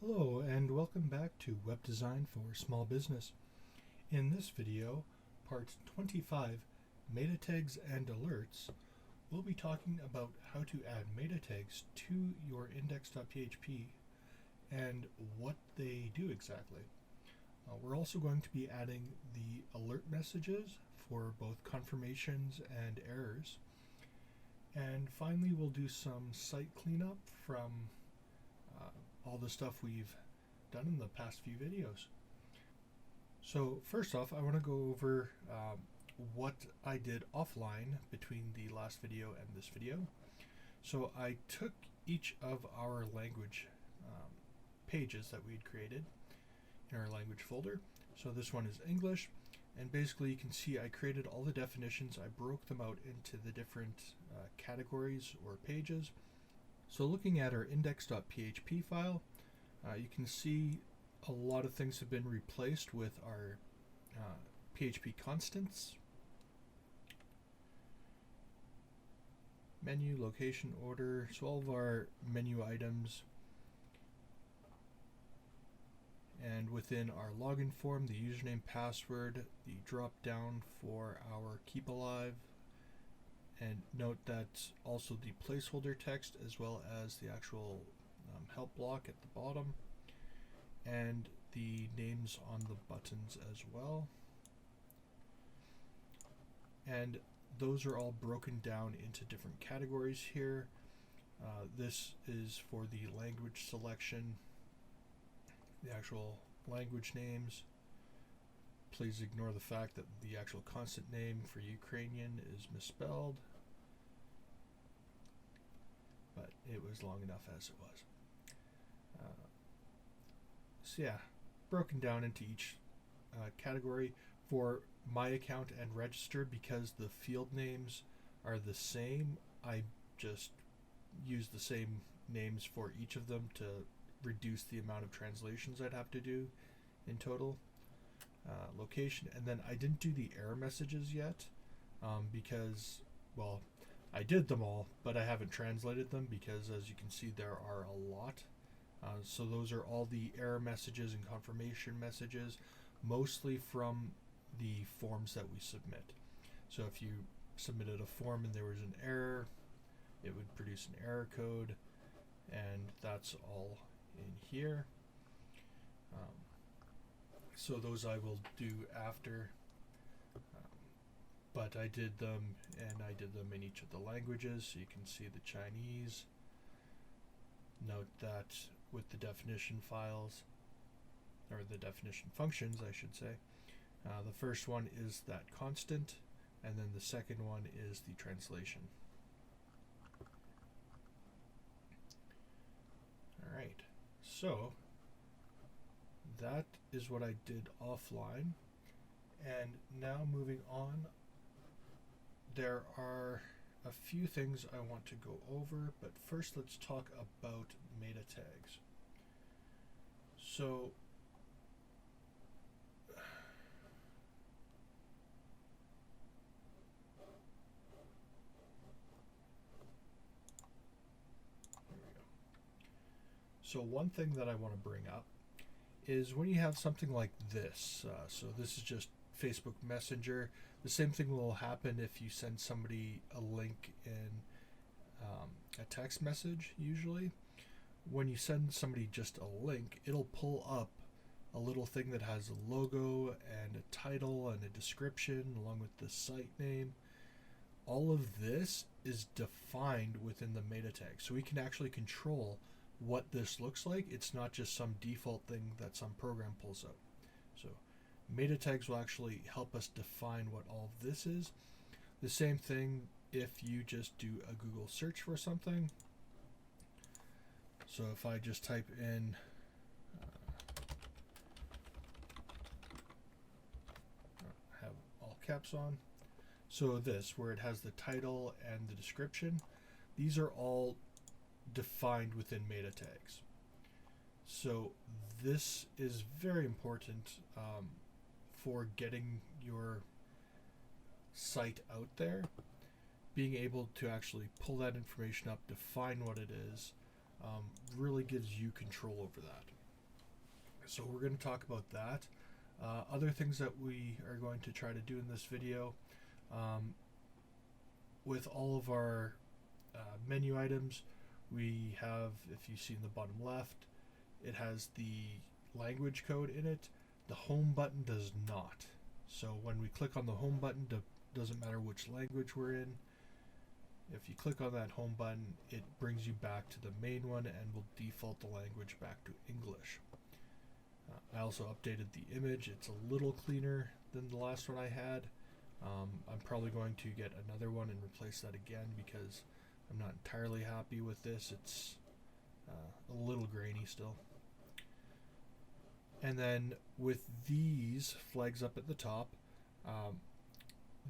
Hello and welcome back to Web Design for Small Business. In this video, part 25, Meta Tags and Alerts, we'll be talking about how to add meta tags to your index.php and what they do exactly. We're also going to be adding the alert messages for both confirmations and errors. And finally, we'll do some site cleanup from all the stuff we've done in the past few videos. So first off, I want to go over what I did offline between the last video and this video. So I took each of our language pages that we'd created in our language folder. So this one is English, and basically you can see I created all the definitions. I broke them out into the different categories or pages. So looking at our index.php file, you can see a lot of things have been replaced with our PHP constants, menu, location, order, so all of our menu items, and within our login form, the username, password, the drop down for our keep alive. And note that also the placeholder text as well as the actual help block at the bottom, and the names on the buttons as well. And those are all broken down into different categories here. This is for the language selection, the actual language names. Please ignore the fact that the actual constant name for Ukrainian is misspelled, but it was long enough as it was. So yeah, broken down into each category. For my account and registered, because the field names are the same, I just use the same names for each of them to reduce the amount of translations I'd have to do in total. Location, and then I didn't do the error messages yet because, well, I did them all, but I haven't translated them because, as you can see, there are a lot. So those are all the error messages and confirmation messages, mostly from the forms that we submit. So if you submitted a form and there was an error, it would produce an error code, and that's all in here. So those I will do after, but I did them, and I did them in each of the languages. So you can see the Chinese. Note that with the definition files, or the definition functions, I should say, the first one is that constant, and then the second one is the translation. All right, so that is what I did offline. And now moving on, there are a few things I want to go over, but first let's talk about meta tags. So So one thing that I want to bring up is when you have something like this. So this is just Facebook Messenger. The same thing will happen if you send somebody a link in a text message. Usually when you send somebody just a link, it'll pull up a little thing that has a logo and a title and a description along with the site name. All of this is defined within the meta tag, so we can actually control what this looks like. It's not just some default thing that some program pulls up. So meta tags will actually help us define what all of this is. The same thing if you just do a Google search for something. So if I just type in have all caps on, so this, where it has the title and the description, these are all defined within meta tags. So this is very important for getting your site out there. Being able to actually pull that information up, define what it is, really gives you control over that. So we're going to talk about that. Other things that we are going to try to do in this video, with all of our menu items, we have, if you see in the bottom left, it has the language code in it. The home button does not. So when we click on the home button, doesn't matter which language we're in. If you click on that home button, it brings you back to the main one and will default the language back to English. I also updated the image. It's a little cleaner than the last one I had. I'm probably going to get another one and replace that again because I'm not entirely happy with this. It's a little grainy still. And then with these flags up at the top,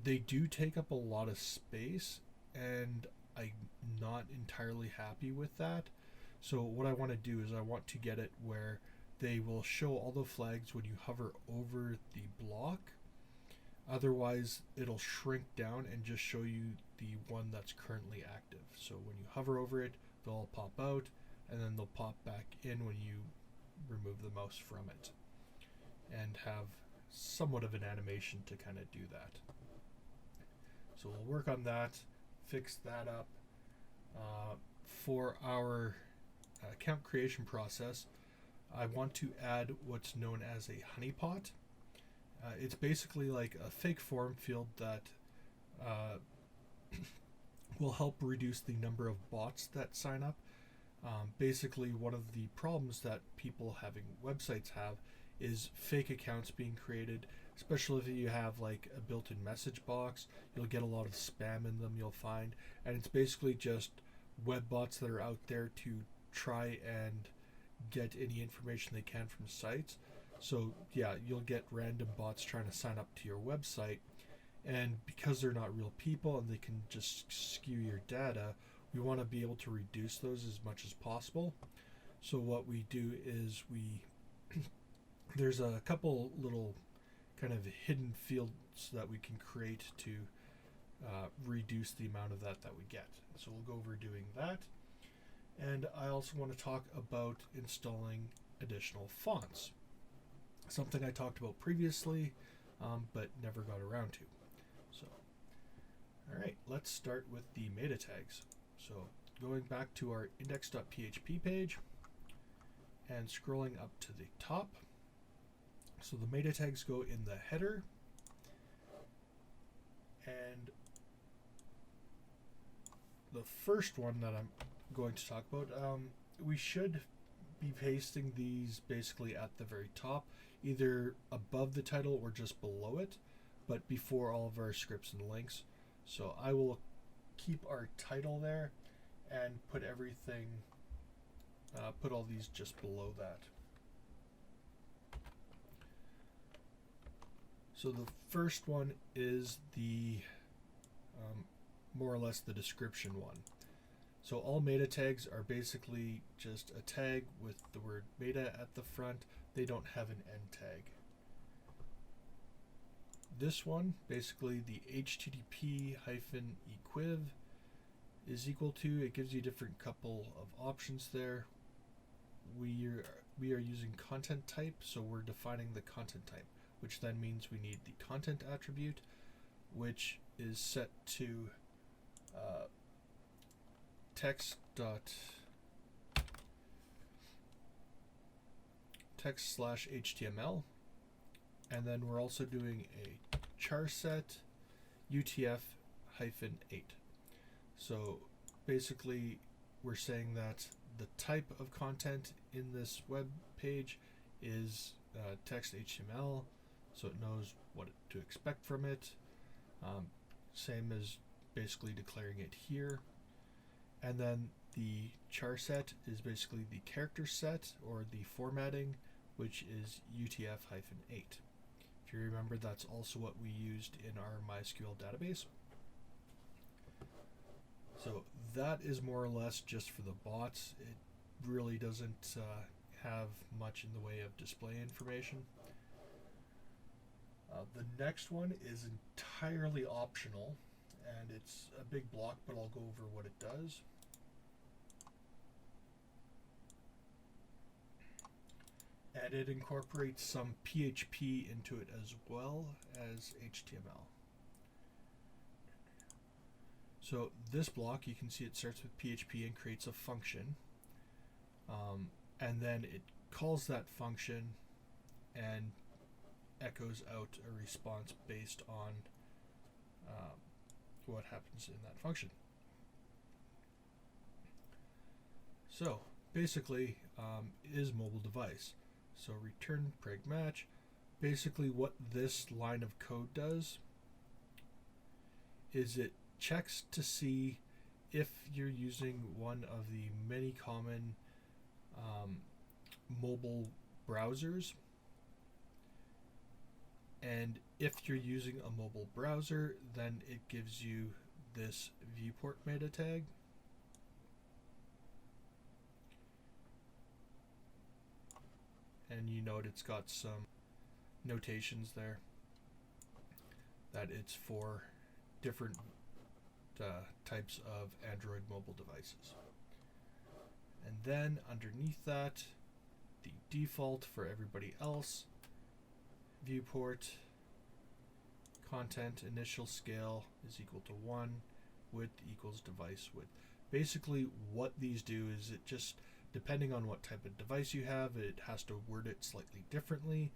they do take up a lot of space, and I'm not entirely happy with that. So what I want to do is I want to get it where they will show all the flags when you hover over the block. Otherwise, it'll shrink down and just show you the one that's currently active. So when you hover over it, they'll all pop out, and then they'll pop back in when you remove the mouse from it, and have somewhat of an animation to kind of do that. So we'll work on that, fix that up. For our account creation process, I want to add what's known as a honeypot. It's basically like a fake form field that will help reduce the number of bots that sign up. Basically, one of the problems that people having websites have is fake accounts being created, especially if you have like a built-in message box. You'll get a lot of spam in them, you'll find, and it's basically just web bots that are out there to try and get any information they can from sites. So yeah, you'll get random bots trying to sign up to your website, and because they're not real people and they can just skew your data, we want to be able to reduce those as much as possible. So what we do is there's a couple little kind of hidden fields that we can create to reduce the amount of that we get. So we'll go over doing that. And I also want to talk about installing additional fonts. Something I talked about previously, but never got around to. So, all right, let's start with the meta tags. So going back to our index.php page and scrolling up to the top. So the meta tags go in the header, and the first one that I'm going to talk about, we should be pasting these basically at the very top, either above the title or just below it, but before all of our scripts and links. So I will keep our title there and put everything, put all these just below that. So the first one is the more or less the description one. So all meta tags are basically just a tag with the word meta at the front. They don't have an end tag. This one, basically the HTTP -equiv is equal to, it gives you a different couple of options there. We are using content type, so we're defining the content type, which then means we need the content attribute, which is set to text/HTML, and then we're also doing a char set UTF-8. So basically we're saying that the type of content in this web page is text HTML, so it knows what to expect from it. Same as basically declaring it here. And then the char set is basically the character set or the formatting, which is UTF-8. If you remember, that's also what we used in our MySQL database. So that is more or less just for the bots. It really doesn't have much in the way of display information. The next one is entirely optional, and it's a big block, but I'll go over what it does. And it incorporates some PHP into it as well as HTML. So this block, you can see it starts with PHP and creates a function. And then it calls that function and echoes out a response based on what happens in that function. So basically, is mobile device. So return preg match. Basically what this line of code does is it checks to see if you're using one of the many common mobile browsers, and if you're using a mobile browser, then it gives you this viewport meta tag. And you note it's got some notations there that it's for different types of Android mobile devices. And then underneath that, the default for everybody else, viewport content initial scale is equal to 1, width equals device width. Basically what these do is it just, depending on what type of device you have, it has to word it slightly differently,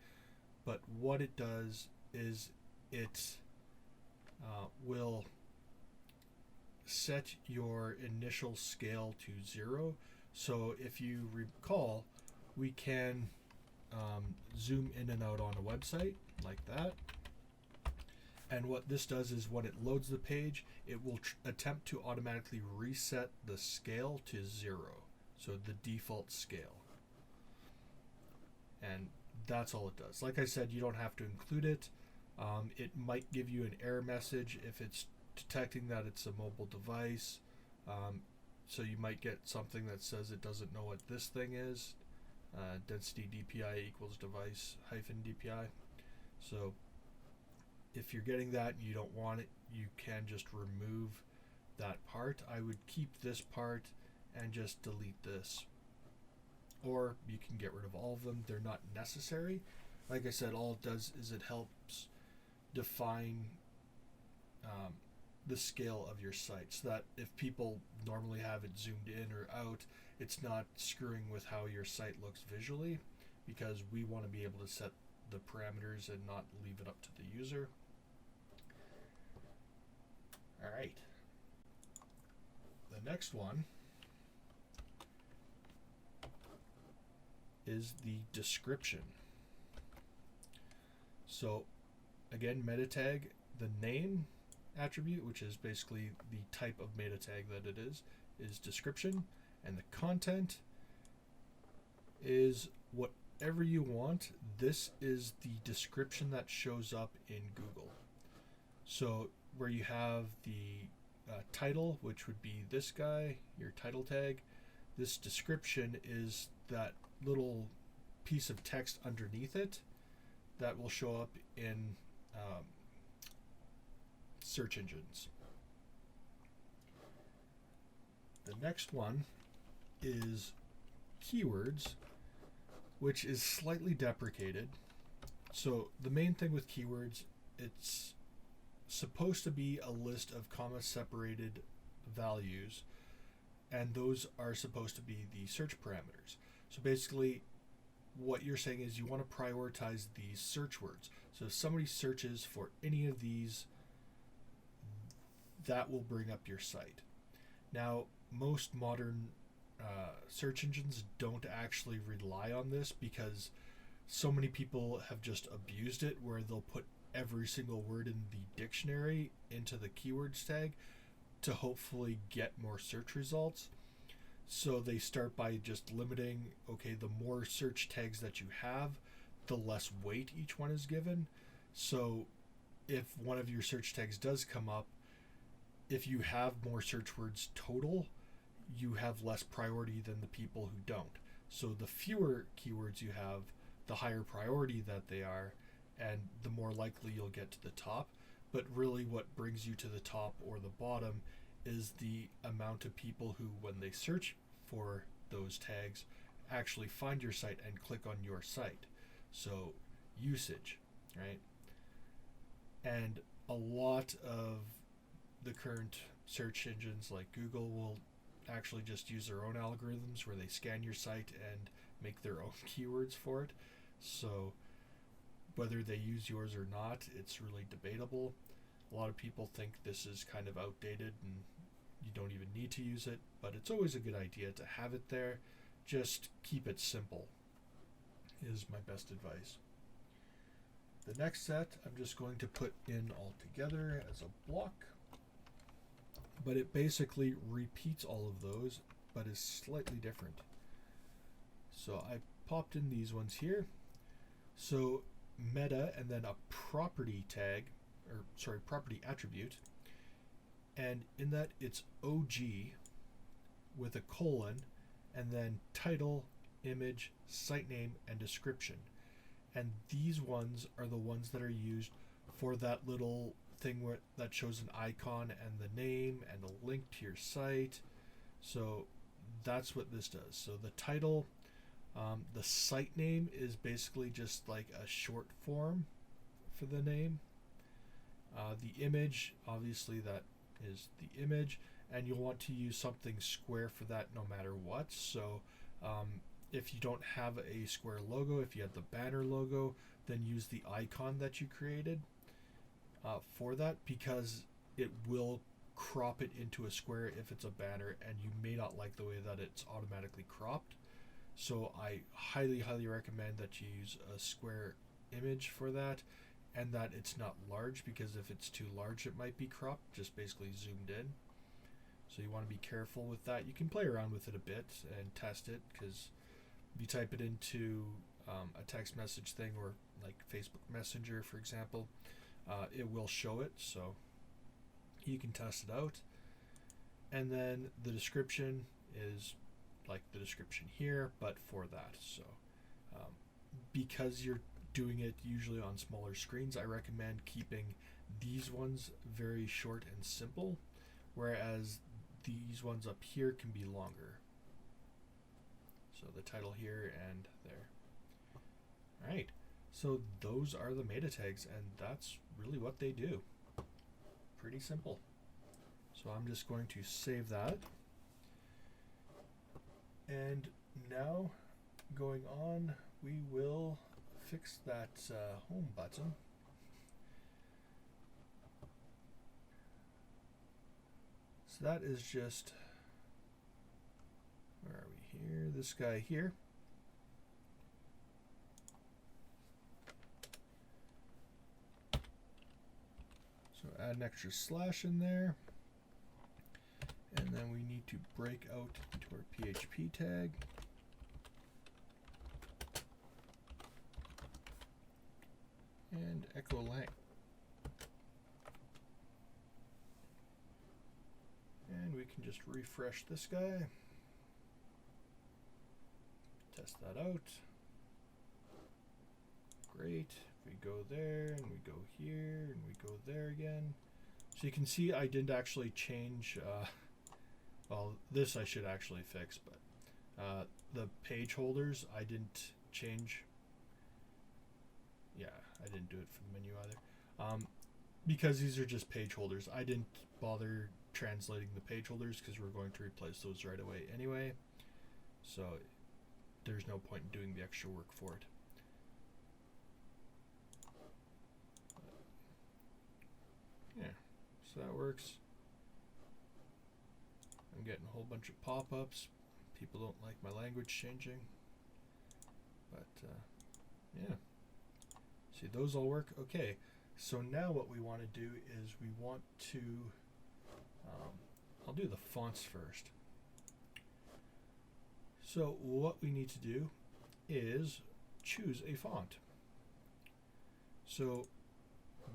but what it does is it will set your initial scale to 0. So if you recall, we can zoom in and out on a website like that. And what this does is when it loads the page, it will attempt to automatically reset the scale to 0. So the default scale. And that's all it does. Like I said, you don't have to include it. It might give you an error message if it's detecting that it's a mobile device. So you might get something that says it doesn't know what this thing is. Density DPI equals device hyphen DPI. So if you're getting that and you don't want it, you can just remove that part. I would keep this part and just delete this. Or you can get rid of all of them. They're not necessary. Like I said, all it does is it helps define the scale of your site so that if people normally have it zoomed in or out, it's not screwing with how your site looks visually, because we want to be able to set the parameters and not leave it up to the user. All right. The next one is the description. So again, meta tag, the name attribute, which is basically the type of meta tag that it is description, and the content is whatever you want. This is the description that shows up in Google. So where you have the title, which would be this guy, your title tag, this description is that little piece of text underneath it that will show up in search engines. The next one is keywords, which is slightly deprecated. So the main thing with keywords, it's supposed to be a list of comma separated values, and those are supposed to be the search parameters. So basically what you're saying is you want to prioritize these search words. So if somebody searches for any of these, that will bring up your site. Now, most modern search engines don't actually rely on this, because so many people have just abused it, where they'll put every single word in the dictionary into the keywords tag to hopefully get more search results. So they start by just limiting, okay, the more search tags that you have, the less weight each one is given. So if one of your search tags does come up, if you have more search words total, you have less priority than the people who don't. So the fewer keywords you have, the higher priority that they are, and the more likely you'll get to the top. But really what brings you to the top or the bottom is the amount of people who, when they search for those tags, actually find your site and click on your site. So usage, right? And a lot of the current search engines like Google will actually just use their own algorithms where they scan your site and make their own keywords for it. So whether they use yours or not, it's really debatable. A lot of people think this is kind of outdated and you don't even need to use it, but it's always a good idea to have it there. Just keep it simple is my best advice. The next set I'm just going to put in all together as a block, but it basically repeats all of those but is slightly different. So I popped in these ones here. So meta and then a property tag, property attribute, and in that it's OG with a colon and then title, image, site name, and description. And these ones are the ones that are used for that little thing that shows an icon and the name and a link to your site. So that's what this does. So the title, the site name is basically just like a short form for the name. The image, obviously that is the image, and you'll want to use something square for that no matter what. So if you don't have a square logo, if you have the banner logo, then use the icon that you created for that, because it will crop it into a square if it's a banner, and you may not like the way that it's automatically cropped. So I highly recommend that you use a square image for that, and that it's not large, because if it's too large it might be cropped, just basically zoomed in. So you want to be careful with that. You can play around with it a bit and test it, because if you type it into a text message thing or like Facebook Messenger, for example, it will show it, so you can test it out. And then the description is like the description here, but for that. So because you're doing it usually on smaller screens, I recommend keeping these ones very short and simple, whereas these ones up here can be longer. So the title here and there. Alright, so those are the meta tags, and that's really what they do. Pretty simple. So I'm just going to save that. And now, going on, we will fix that home button. So that is just, where are we here? This guy here. So add an extra slash in there. And then we need to break out into our PHP tag. And echo lang. And we can just refresh this guy. Test that out. Great. We go there, and we go here, and we go there again. So you can see I didn't actually change, well, this I should actually fix, but the page holders I didn't change. Yeah, I didn't do it for the menu either. Because these are just page holders. I didn't bother translating the page holders because we're going to replace those right away anyway. So there's no point in doing the extra work for it. Yeah, so that works. I'm getting a whole bunch of pop-ups. People don't like my language changing. But yeah. See, those all work. Okay, so now what we want to do is we want to, I'll do the fonts first. So what we need to do is choose a font. So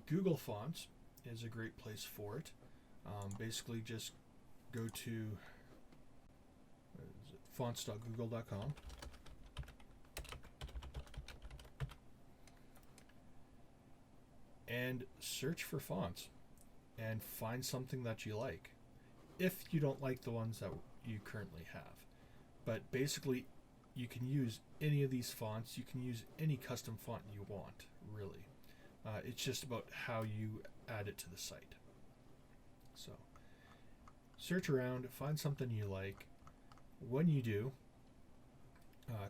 Google Fonts is a great place for it. Basically just go to fonts.google.com. And search for fonts and find something that you like, if you don't like the ones that you currently have. But basically you can use any of these fonts. You can use any custom font you want, really. It's just about how you add it to the site. So search around, find something you like. When you do,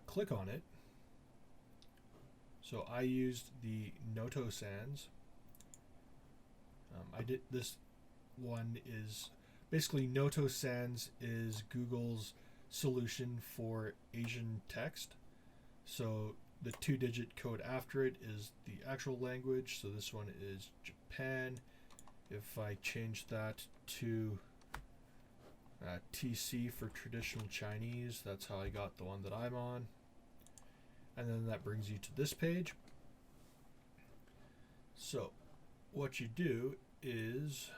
click on it. So I used the Noto Sans. I did this one is basically Noto Sans is Google's solution for Asian text. So the 2-digit code after it is the actual language. So this one is Japan. If I change that to TC for traditional Chinese, that's how I got the one that I'm on. And then that brings you to this page. So what you do is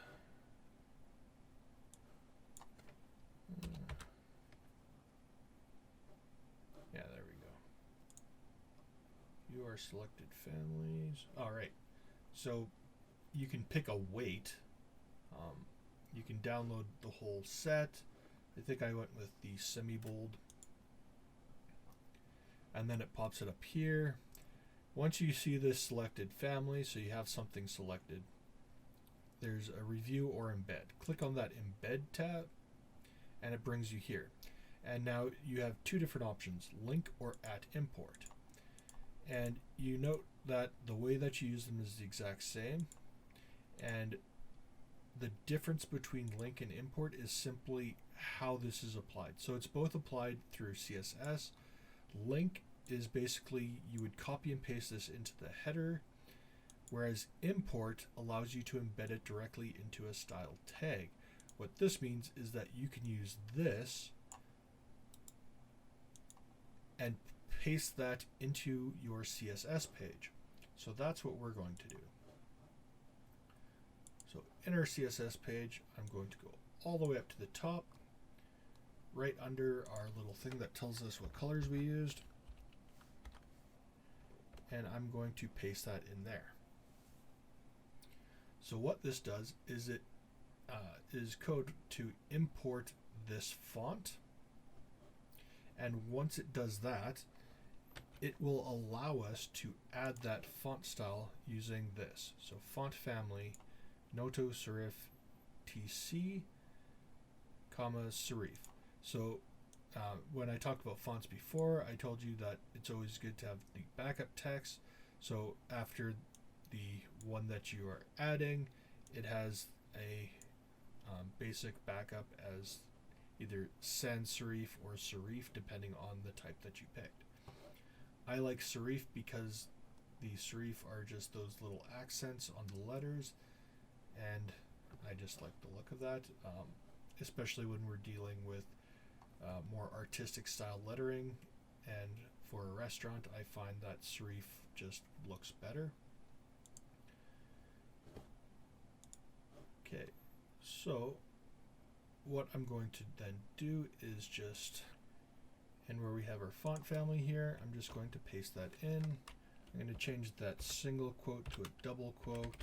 yeah, there we go. You are selected families. All right. So you can pick a weight. You can download the whole set. I think I went with the semi-bold. And then it pops it up here. Once you see this selected family, so you have something selected, there's a review or embed. Click on that embed tab and it brings you here. And now you have two different options, link or @import. And you note that the way that you use them is the exact same. And the difference between link and import is simply how this is applied. So it's both applied through CSS. Link is basically you would copy and paste this into the header, whereas import allows you to embed it directly into a style tag. What this means is that you can use this and paste that into your CSS page. So that's what we're going to do. So in our CSS page, I'm going to go all the way up to the top, right under our little thing that tells us what colors we used. And I'm going to paste that in there. So what this does is it is code to import this font. And once it does that, it will allow us to add that font style using this. So font family, Noto Serif TC, serif. So when I talked about fonts before, I told you that it's always good to have the backup text. So after the one that you are adding, it has a basic backup as either sans serif or serif, depending on the type that you picked. I like serif because the serif are just those little accents on the letters, and I just like the look of that, especially when we're dealing with more artistic style lettering, and for a restaurant I find that serif just looks better. Okay, so what I'm going to then do is just, and where we have our font family here, I'm just going to paste that in. I'm going to change that single quote to a double quote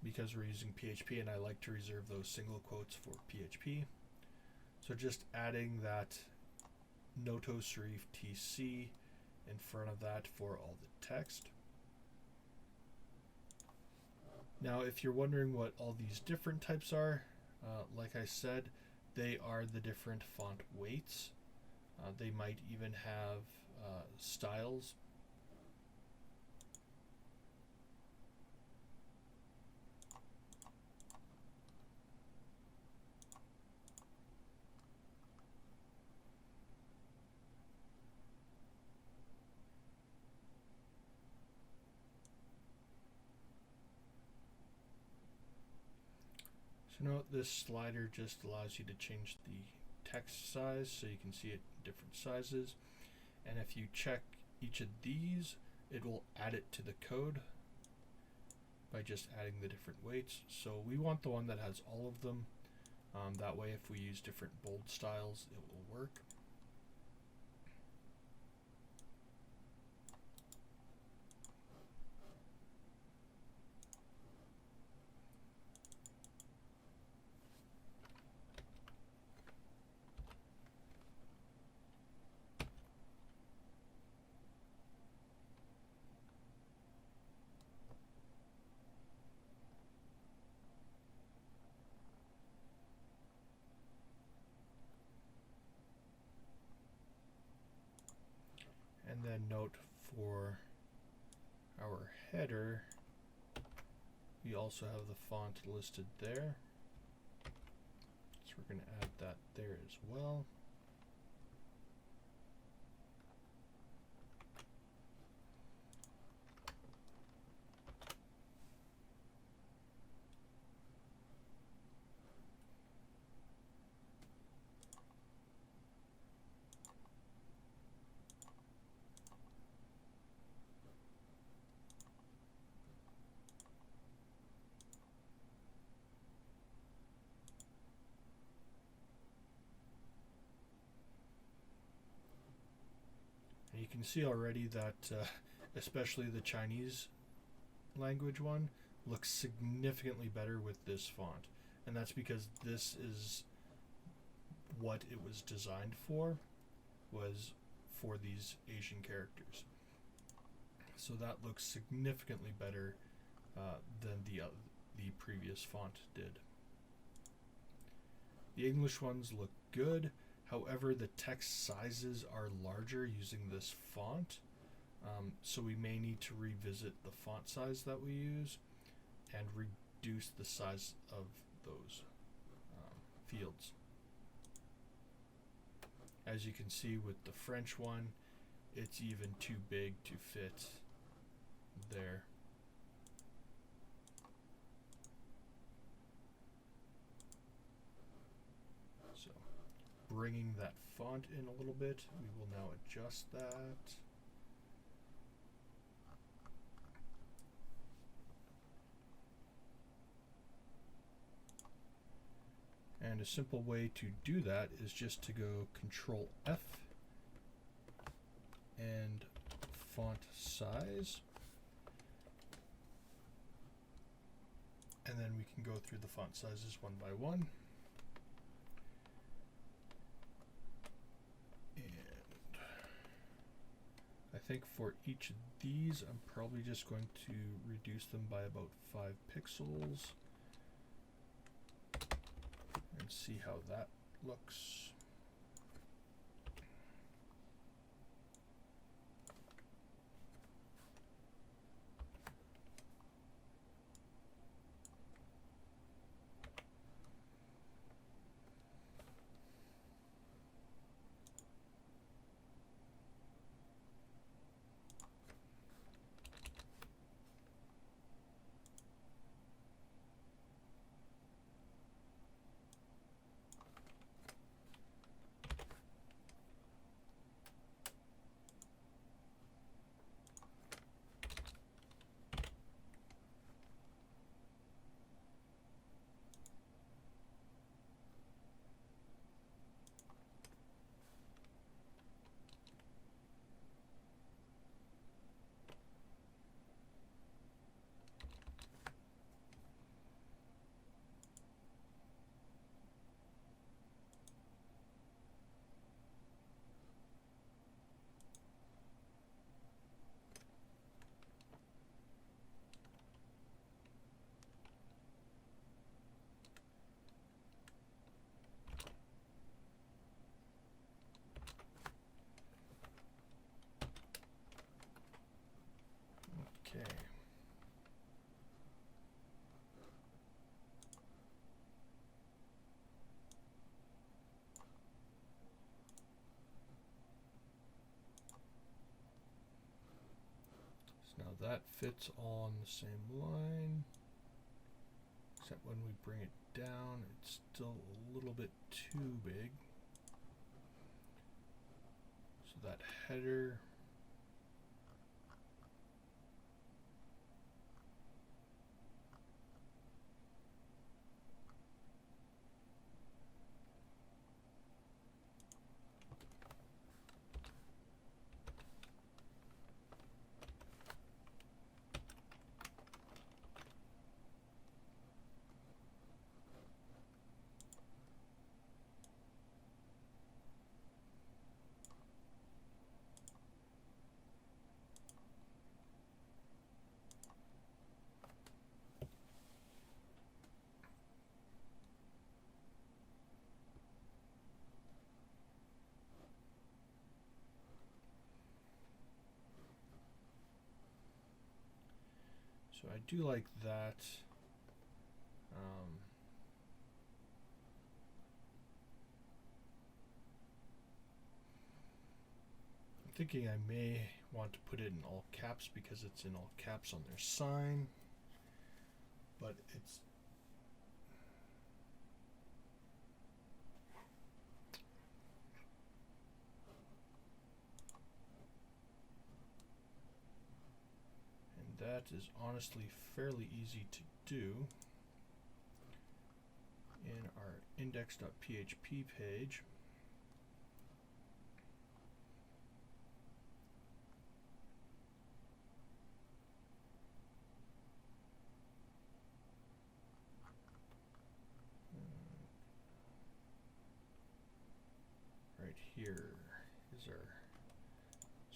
because we're using PHP and I like to reserve those single quotes for PHP. So just adding that Noto Serif TC in front of that for all the text. Now if you're wondering what all these different types are, like I said, they are the different font weights. They might even have styles. So note this slider just allows you to change the text size so you can see it in different sizes. And if you check each of these, it will add it to the code by just adding the different weights. So we want the one that has all of them. That way if we use different bold styles, it will work. then note for our header, we also have the font listed there. So we're going to add that there as well. And you can see already that especially the Chinese language one looks significantly better with this font, and that's because this is what it was designed for, was for these Asian characters. So that looks significantly better than the previous font did. The English ones look good. However, the text sizes are larger using this font, so we may need to revisit the font size that we use and reduce the size of those fields. As you can see with the French one, it's even too big to fit there. So, bringing that font in a little bit, we will now adjust that. And a simple way to do that is just to go Control F and font size. And then we can go through the font sizes one by one. And I think for each of these, I'm probably just going to reduce them by about 5 pixels. And see how that looks. Okay. So now that fits all on the same line, except when we bring it down, it's still a little bit too big. So that header, So I do like that. I'm thinking I may want to put it in all caps because it's in all caps on their sign, but it's that is honestly fairly easy to do in our index.php page. Right here is our,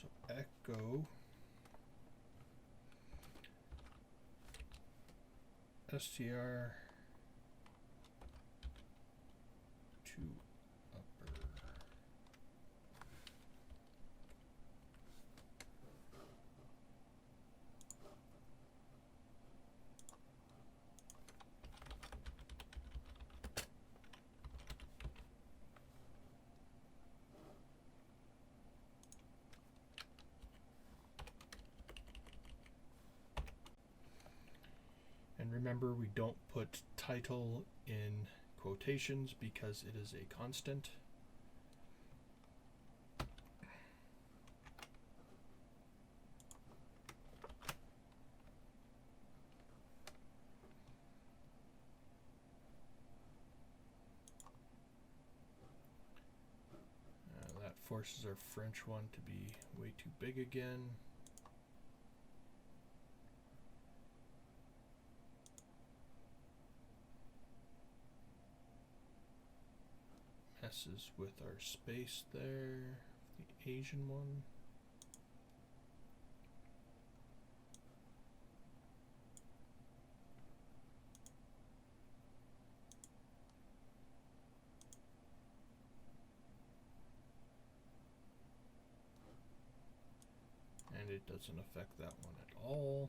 so echo str to upper. And remember, we don't put title in quotations because it is a constant. That forces our French one to be way too big again. Messes with our space there, the Asian one. And it doesn't affect that one at all.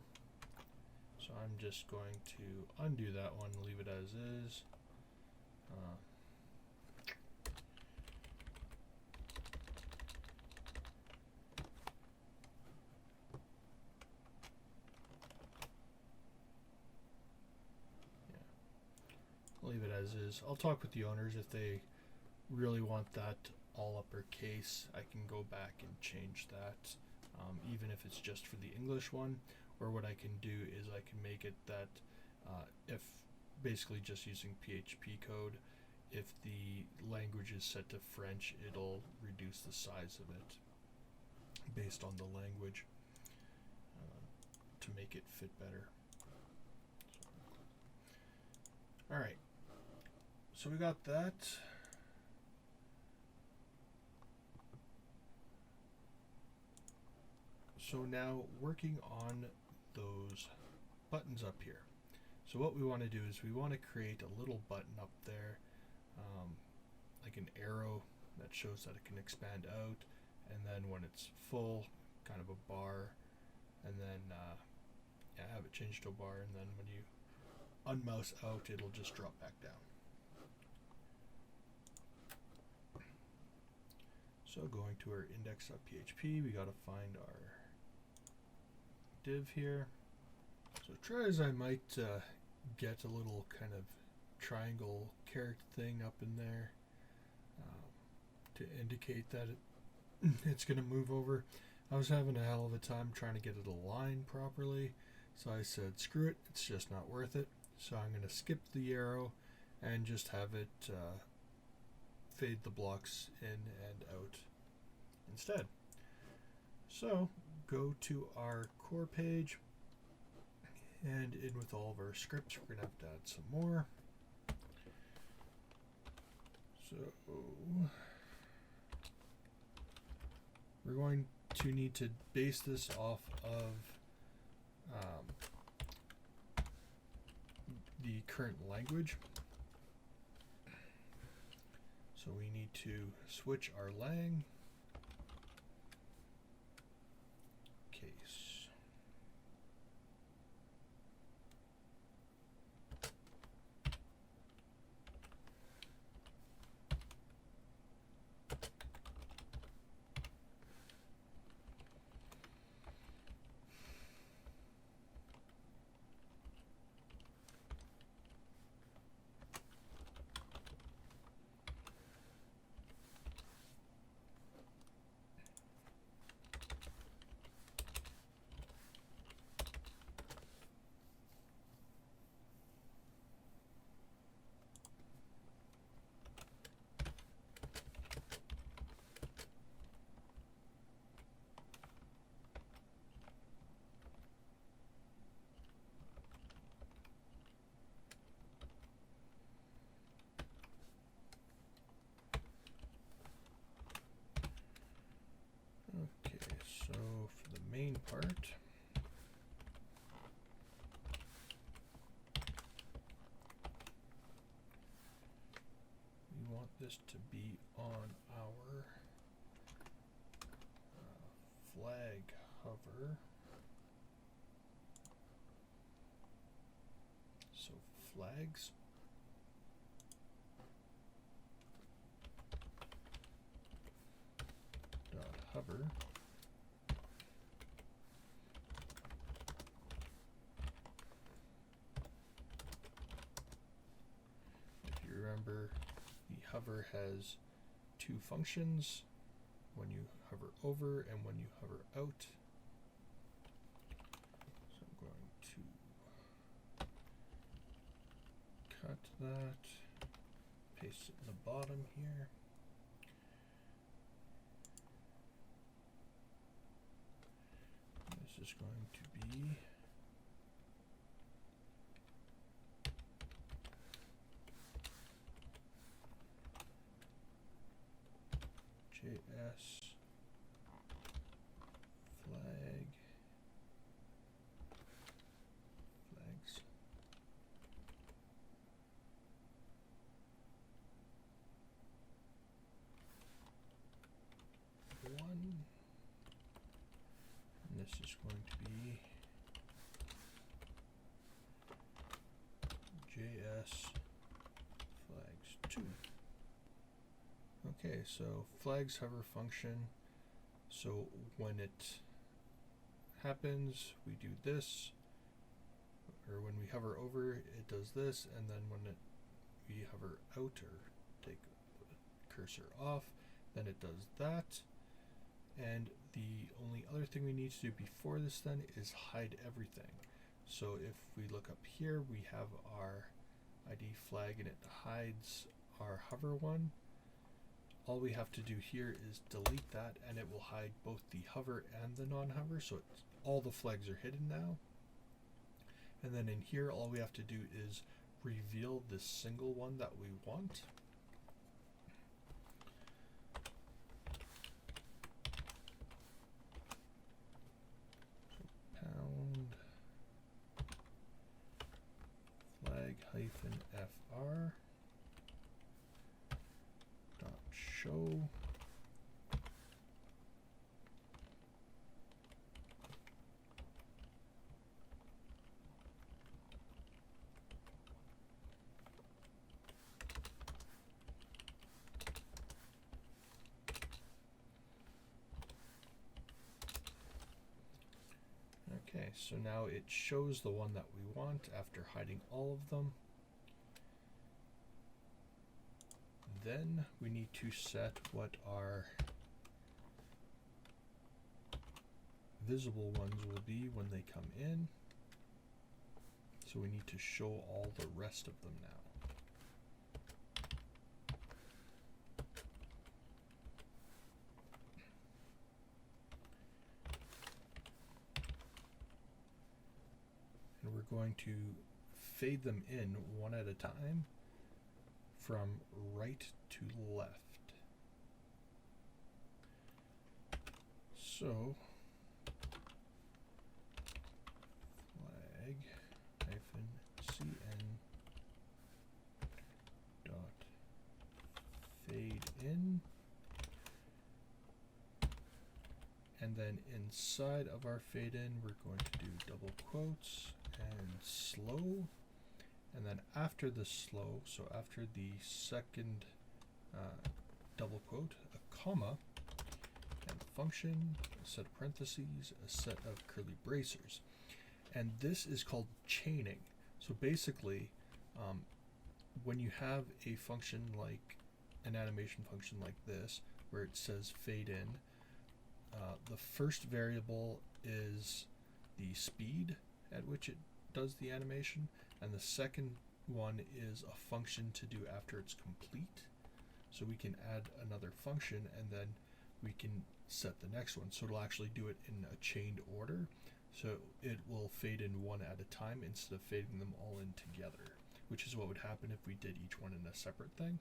So I'm just going to undo that one, leave it as is. Leave it as is. I'll talk with the owners if they really want that all uppercase. I can go back and change that, even if it's just for the English one. Or what I can do is I can make it that if basically just using PHP code, if the language is set to French, it'll reduce the size of it based on the language to make it fit better. All right. So we got that. So now working on those buttons up here. So what we want to do is we want to create a little button up there, like an arrow that shows that it can expand out, and then when it's full, kind of a bar, and then have it change to a bar, and then when you unmouse out, it'll just drop back down. So going to our index.php, we got to find our div here. So try as I might get a little kind of triangle character thing up in there to indicate that it's going to move over. I was having a hell of a time trying to get it aligned properly, so I said screw it, it's just not worth it. So I'm going to skip the arrow and just have it fade the blocks in and out instead. So go to our core page, and in with all of our scripts, we're going to have to add some more. So we're going to need to base this off of the current language. So we need to switch our lang case. main part. We want this to be on our flag hover. So flags. Dot hover. If you remember, the hover has two functions, when you hover over and when you hover out. So I'm going to cut that, paste it in the bottom here. This is going to be JS flags. One. And this is going to be JS flags 2. Okay, so flags hover function. So when it happens, we do this, or when we hover over, it does this, and then when we hover out or take the cursor off, then it does that. And the only other thing we need to do before this then is hide everything. So if we look up here, we have our ID flag and it hides our hover one. All we have to do here is delete that and it will hide both the hover and the non-hover, so all the flags are hidden now. And then in here, all we have to do is reveal this single one that we want. Flag -fr dot show Okay, so now it shows the one that we want after hiding all of them. Then we need to set what our visible ones will be when they come in. So we need to show all the rest of them now. And we're going to fade them in one at a time from right to left. So flag -cn dot fade in, and then inside of our fade in we're going to do double quotes and slow, and then after the slow, so after the second double quote, a comma, and function, a set of parentheses, a set of curly bracers. And this is called chaining. So basically, when you have a function like an animation function like this, where it says fade in, the first variable is the speed at which it does the animation, and the second one is a function to do after it's complete. So we can add another function and then we can set the next one. So it'll actually do it in a chained order. So it will fade in one at a time instead of fading them all in together, which is what would happen if we did each one in a separate thing.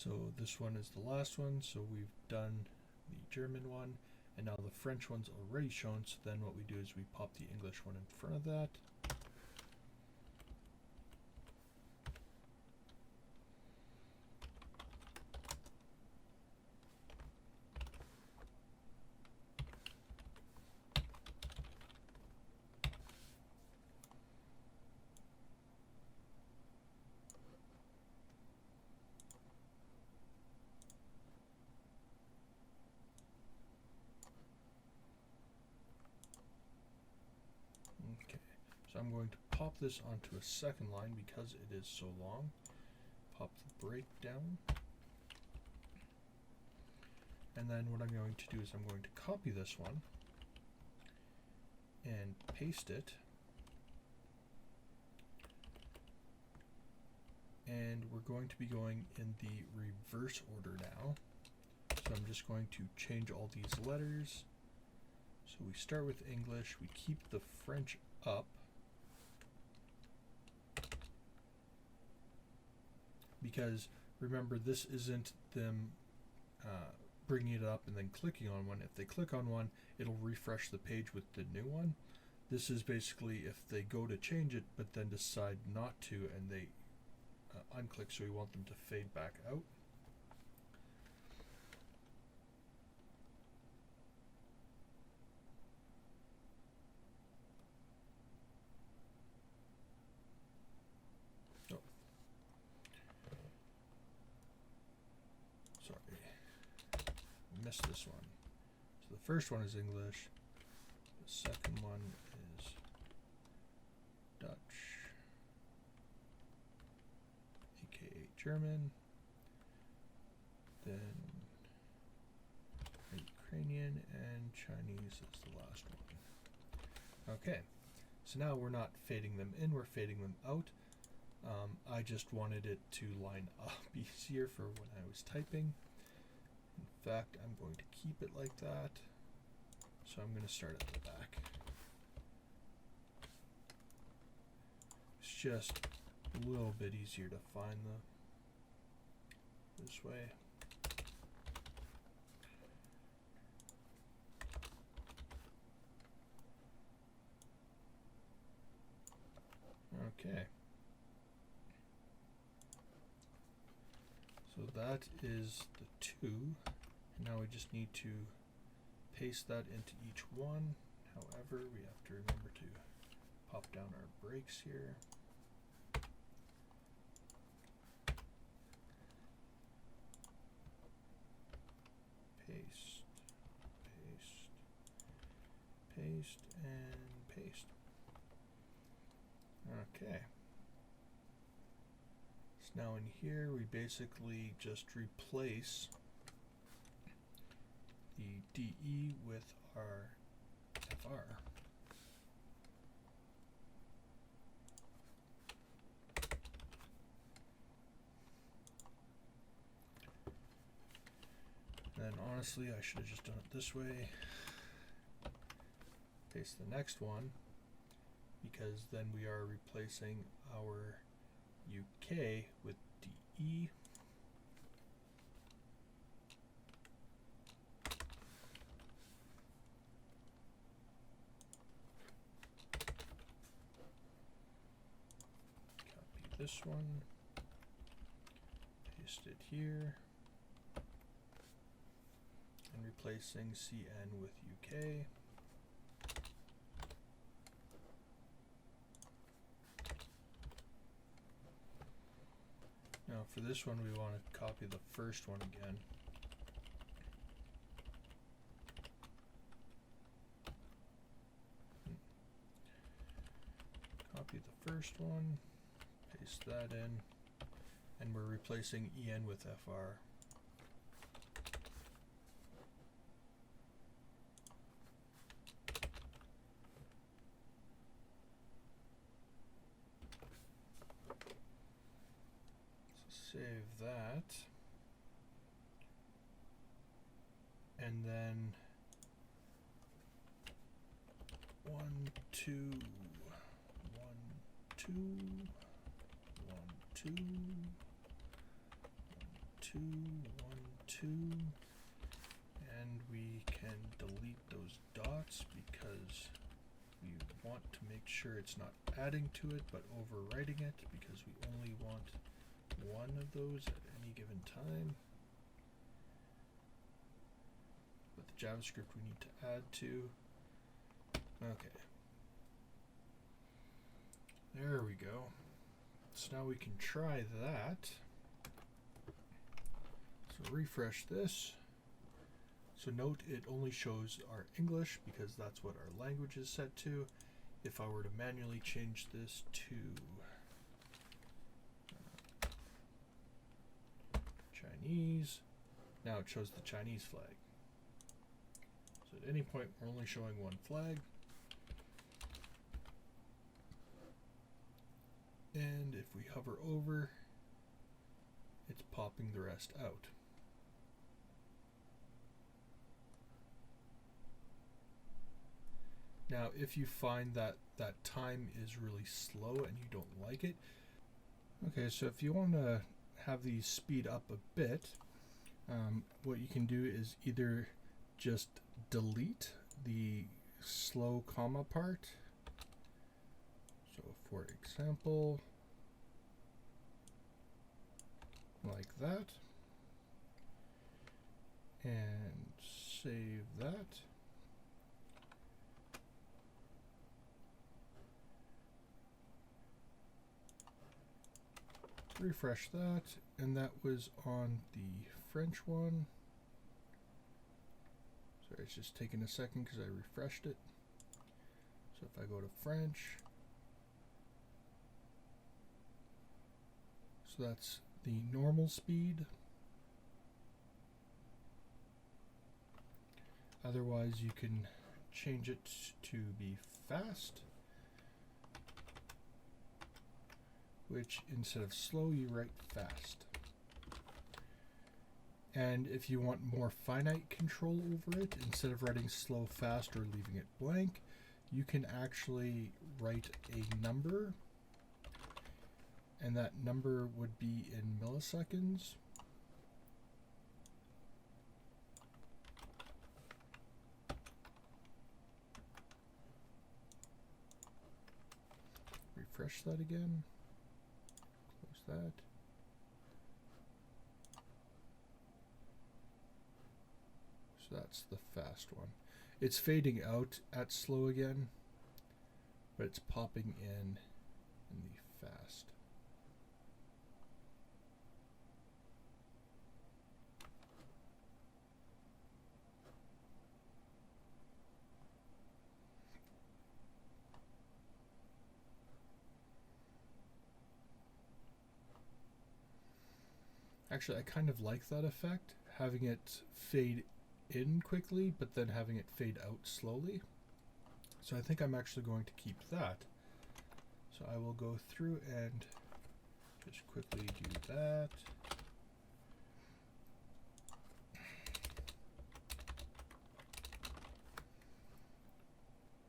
So this one is the last one, so we've done the German one, and now the French one's already shown, so then what we do is we pop the English one in front of that. Okay, so I'm going to pop this onto a second line because it is so long. Pop the break down. And then what I'm going to do is I'm going to copy this one and paste it. And we're going to be going in the reverse order now. So I'm just going to change all these letters. So we start with English, we keep the French up. Because remember, this isn't them bringing it up and then clicking on one. If they click on one, it'll refresh the page with the new one. This is basically if they go to change it but then decide not to and they unclick, so we want them to fade back out. Oh. Sorry. Missed this one. So the first one is English. The second one is Dutch, aka German, then Ukrainian, and Chinese is the last one. Okay, so now we're not fading them in, we're fading them out. I just wanted it to line up easier for when I was typing. In fact, I'm going to keep it like that. So I'm going to start at the back. It's just a little bit easier to find this way. Okay. So that is the two. And now we just need to paste that into each one. However, we have to remember to pop down our breaks here. Paste, paste, paste, and paste. Okay. So now in here we basically just replace the DE with our FR. And honestly, I should have just done it this way. Paste the next one, because then we are replacing our UK with DE. Copy this one, paste it here, and replacing CN with UK. Now for this one we want to copy the first one again. Copy the first one, paste that in, and we're replacing EN with FR. Save that, and then 1, 2, 1, 2, 1, 2, 1, 2, 2, 1, 2, and we can delete those dots because we want to make sure it's not adding to it but overwriting it, because we only want one of those at any given time. But the JavaScript we need to add to. Okay. There we go. So now we can try that. So refresh this. So note it only shows our English because that's what our language is set to. If I were to manually change this to Chinese, now it shows the Chinese flag. So at any point we're only showing one flag. And if we hover over, it's popping the rest out. Now, if you find that that time is really slow and you don't like it, okay, so if you want to have these speed up a bit, what you can do is either just delete the slow comma part. So for example, like that, and save that. Refresh that, and that was on the French one. Sorry, it's just taking a second because I refreshed it. So if I go to French, so that's the normal speed. Otherwise, you can change it to be fast, which instead of slow, you write fast. And if you want more finite control over it, instead of writing slow, fast, or leaving it blank, you can actually write a number, and that number would be in milliseconds. Refresh that again. Close that. So that's the fast one. It's fading out at slow again, but it's popping in the fast. Actually, I kind of like that effect, having it fade in quickly, but then having it fade out slowly. So I think I'm actually going to keep that. So I will go through and just quickly do that.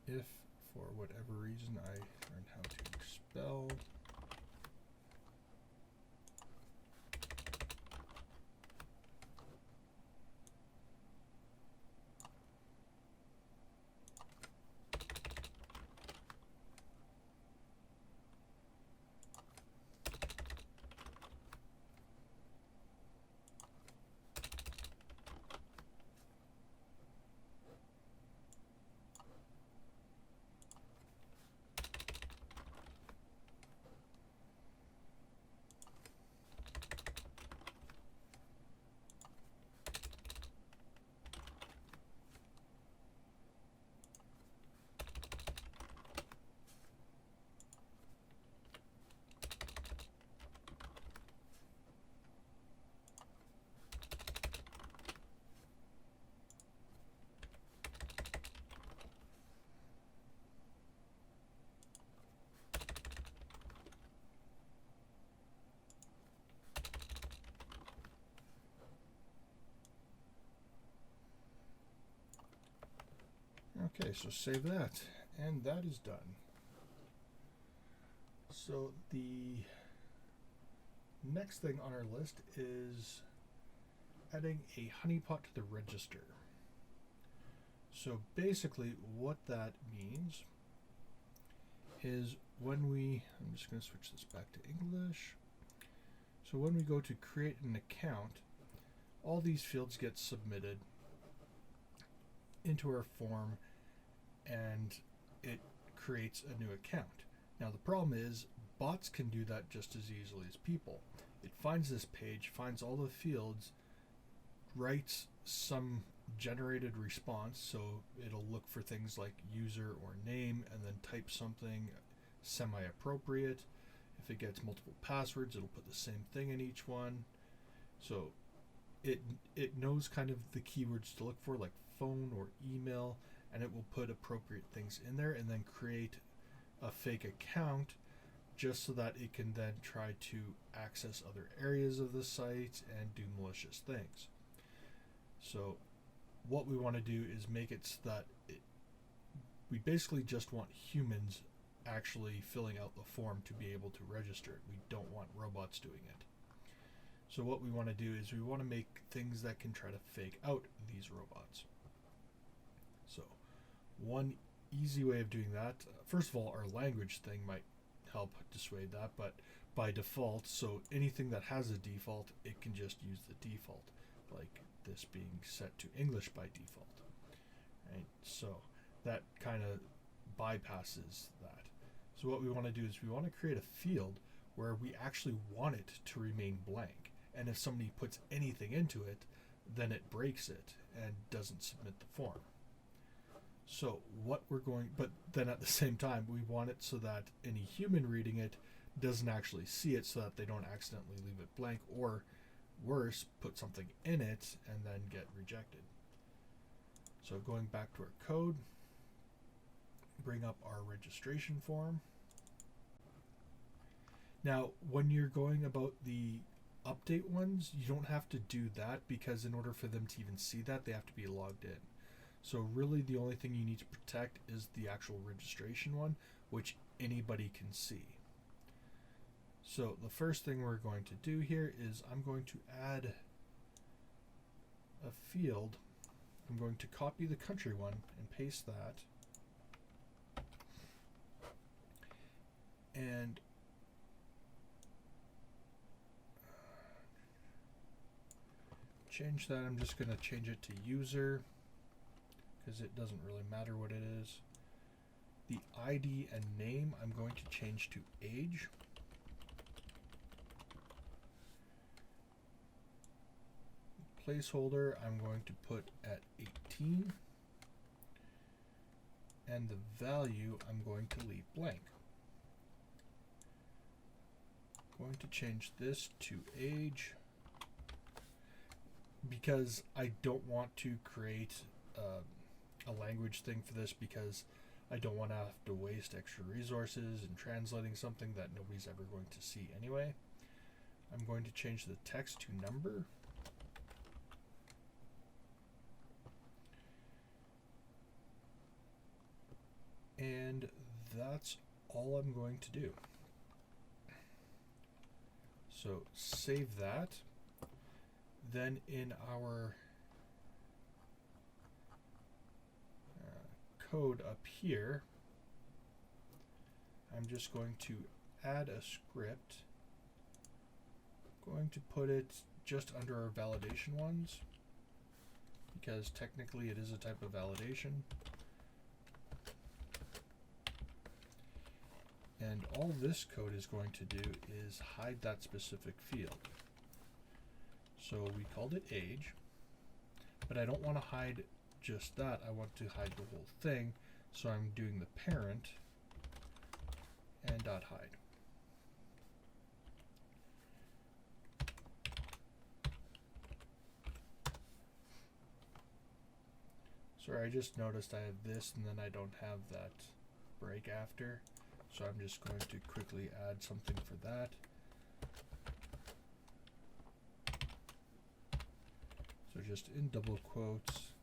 If, for whatever reason, I learned how to expel, okay, so save that, and that is done. So the next thing on our list is adding a honeypot to the register. So basically what that means is when we, I'm just going to switch this back to English. So when we go to create an account, all these fields get submitted into our form and it creates a new account. Now the problem is bots can do that just as easily as people. It finds this page, finds all the fields, writes some generated response, so it'll look for things like user or name and then type something semi-appropriate. If it gets multiple passwords, it'll put the same thing in each one. So it knows kind of the keywords to look for, like phone or email, and it will put appropriate things in there and then create a fake account just so that it can then try to access other areas of the site and do malicious things. So what we want to do is make it so that we basically just want humans actually filling out the form to be able to register it. We don't want robots doing it. So what we want to do is we want to make things that can try to fake out these robots. So one easy way of doing that, first of all, our language thing might help dissuade that, but by default, so anything that has a default, it can just use the default, like this being set to English by default, right? So that kind of bypasses that. So what we want to do is we want to create a field where we actually want it to remain blank, and if somebody puts anything into it, then it breaks it and doesn't submit the form. So what we're going, but then at the same time, we want it so that any human reading it doesn't actually see it, so that they don't accidentally leave it blank, or worse, put something in it and then get rejected. So going back to our code, bring up our registration form. Now, when you're going about the update ones, you don't have to do that, because in order for them to even see that, they have to be logged in. So really the only thing you need to protect is the actual registration one, which anybody can see. So the first thing we're going to do here is I'm going to add a field. I'm going to copy the country one and paste that. And change that. I'm just going to change it to user, because it doesn't really matter what it is. The ID and name I'm going to change to age. Placeholder I'm going to put at 18. And the value I'm going to leave blank. Going to change this to age, because I don't want to create a language thing for this, because I don't want to have to waste extra resources in translating something that nobody's ever going to see anyway. I'm going to change the text to number. And that's all I'm going to do. So save that. Then in our code up here, I'm just going to add a script. I'm going to put it just under our validation ones, because technically it is a type of validation. And all this code is going to do is hide that specific field. So we called it age, but I don't want to hide just that. I want to hide the whole thing. So I'm doing the parent and .hide. Sorry, I just noticed I have this and then I don't have that break after. So I'm just going to quickly add something for that. So just in double quotes,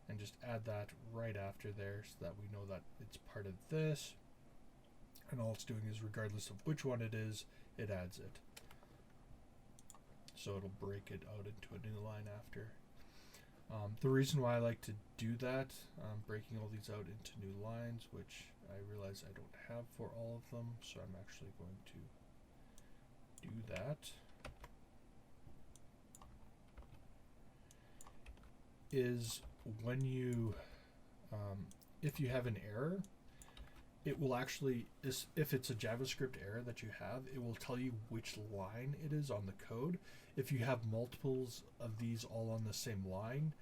and just add that right after there so that we know that it's part of this. And all it's doing is, regardless of which one it is, it adds it. So so it'll break it out into a new line after. The reason why I like to do that, breaking all these out into new lines, which I realize I don't have for all of them, so I'm actually going to do that. Is when you, if you have an error, it will actually, if it's a JavaScript error that you have, it will tell you which line it is on the code. If you have multiples of these all on the same line,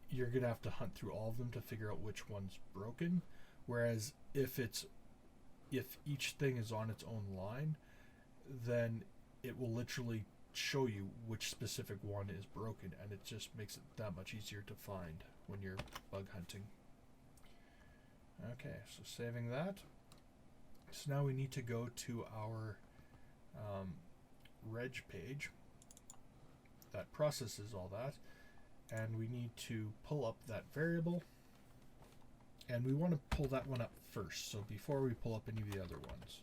you're going to have to hunt through all of them to figure out which one's broken. Whereas if each thing is on its own line, then it will literally show you which specific one is broken, and it just makes it that much easier to find when you're bug hunting. Okay, so saving that. So now we need to go to our reg page that processes all that, and we need to pull up that variable, and we want to pull that one up first, so before we pull up any of the other ones.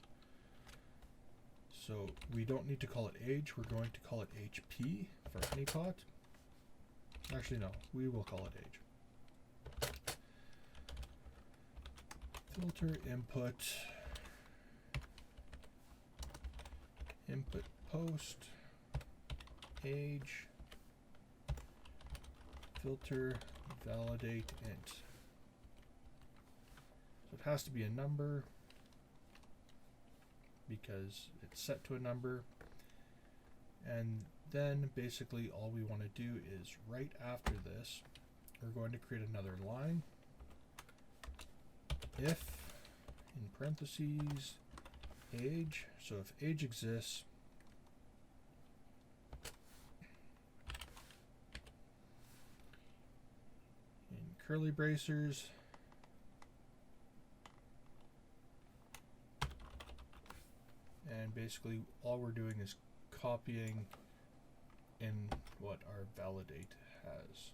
So we don't need to call it age, we're going to call it HP for honeypot. Actually no, we will call it age. Filter input post age filter validate int. So it has to be a number because it's set to a number, and then basically all we want to do is right after this we're going to create another line. If in parentheses age, so if age exists, in curly bracers, and basically all we're doing is copying in what our validate has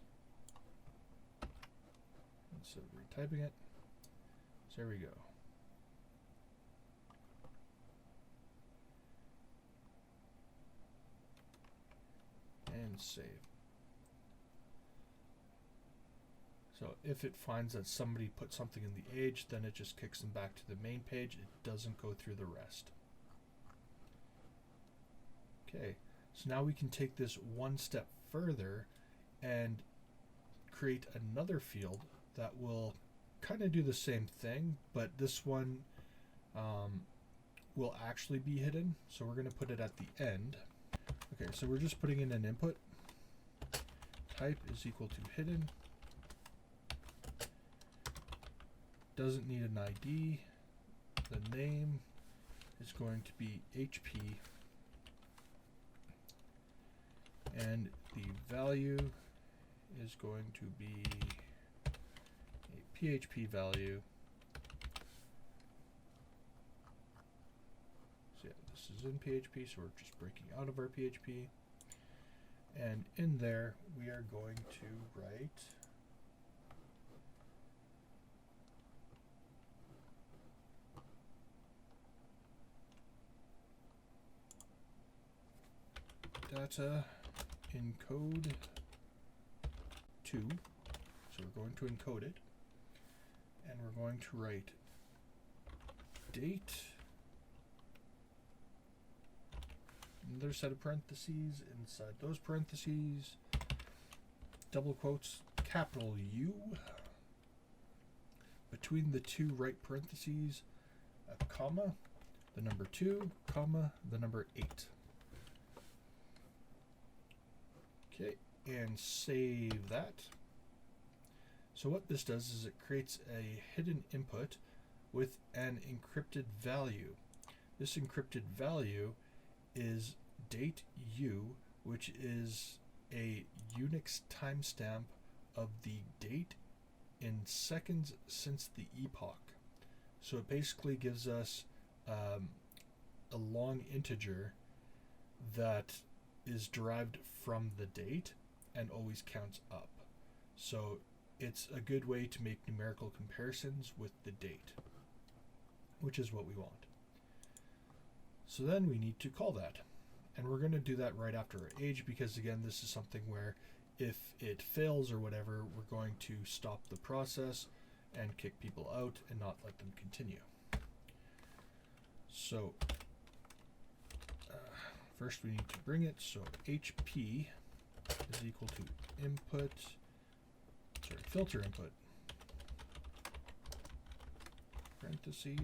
instead of retyping it. So there we go. And save. So if it finds that somebody put something in the age, then it just kicks them back to the main page. It doesn't go through the rest. Okay, so now we can take this one step further and create another field that will kind of do the same thing, but this one will actually be hidden. So we're going to put it at the end. Okay, so we're just putting in an input. Type is equal to hidden. Doesn't need an ID. The name is going to be HP. And the value is going to be a PHP value. So yeah, this is in PHP, so we're just breaking out of our PHP. And in there, we are going to write data encode 2. So we're going to encode it, and we're going to write date, another set of parentheses, inside those parentheses, double quotes, capital U, between the two right parentheses, a comma, the number 2, comma, the number 8. Okay, and save that. So what this does is it creates a hidden input with an encrypted value. This encrypted value is date U, which is a Unix timestamp of the date in seconds since the epoch. So it basically gives us a long integer that is derived from the date and always counts up. So it's a good way to make numerical comparisons with the date, which is what we want. So then we need to call that. And we're going to do that right after our age because, again, this is something where if it fails or whatever, we're going to stop the process and kick people out and not let them continue. So first we need to bring it, so HP is equal to filter input, parentheses,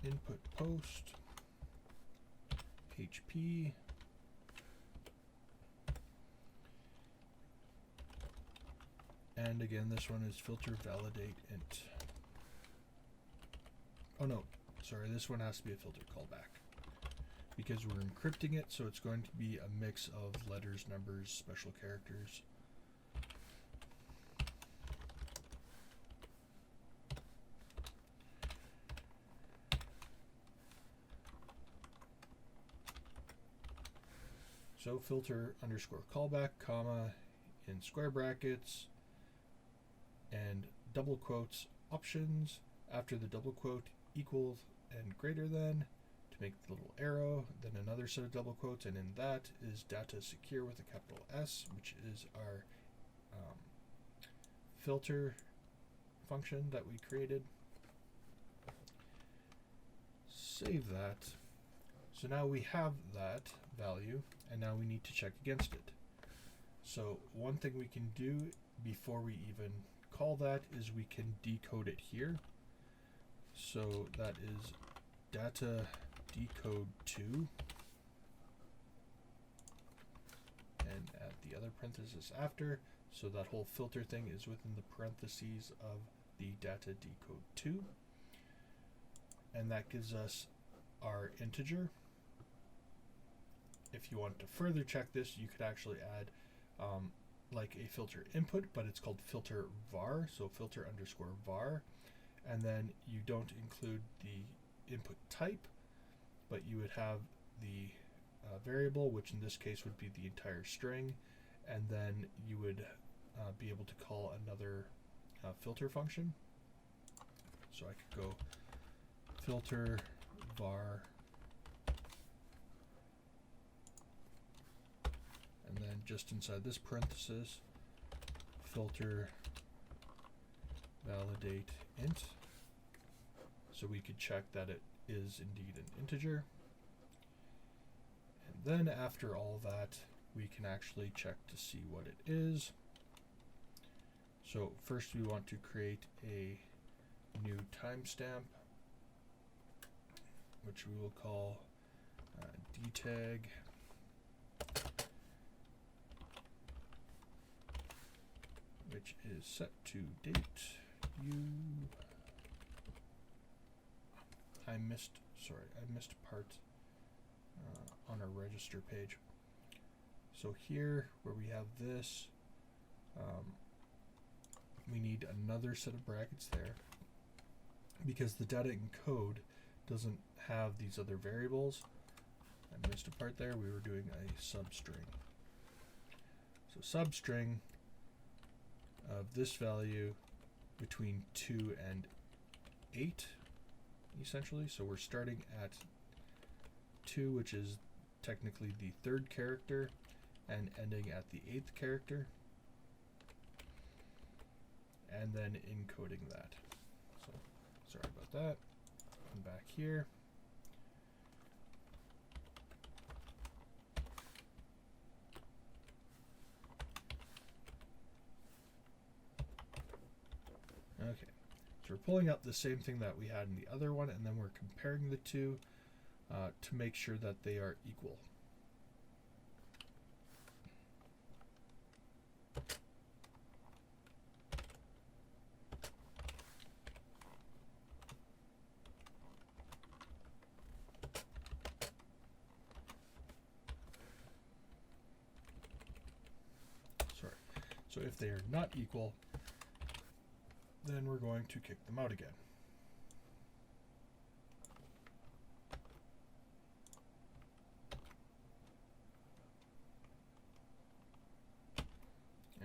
input post, HP, and again this one is filter validate int. Oh no, sorry, this one has to be a filter callback because we're encrypting it, so it's going to be a mix of letters, numbers, special characters. So filter underscore callback, comma, in square brackets, and double quotes options, after the double quote equals and greater than, to make the little arrow, then another set of double quotes, and in that is data secure with a capital S, which is our filter function that we created. Save that. So now we have that value, and now we need to check against it. So one thing we can do before we even call that is we can decode it here. So that is data decode 2, and add the other parenthesis after, so that whole filter thing is within the parentheses of the data decode 2, and that gives us our integer. If you want to further check this, you could actually add like a filter input, but it's called filter var, so filter underscore var, and then you don't include the input type, but you would have the variable, which in this case would be the entire string, and then you would be able to call another filter function. So I could go filter var, and then just inside this parenthesis, filter validate int, so we could check that it is indeed an integer. And then after all that, we can actually check to see what it is. So first we want to create a new timestamp, which we will call dtag which is set to date. I missed a part on our register page. So here where we have this, we need another set of brackets there because the data encode doesn't have these other variables. I missed a part there. We were doing a substring. So substring of this value between 2 and 8, essentially. So we're starting at 2, which is technically the 3rd character, and ending at the 8th character, and then encoding that. So sorry about that. And back here. Okay, so we're pulling up the same thing that we had in the other one, and then we're comparing the two to make sure that they are equal. Sorry. So if they are not equal, then we're going to kick them out again.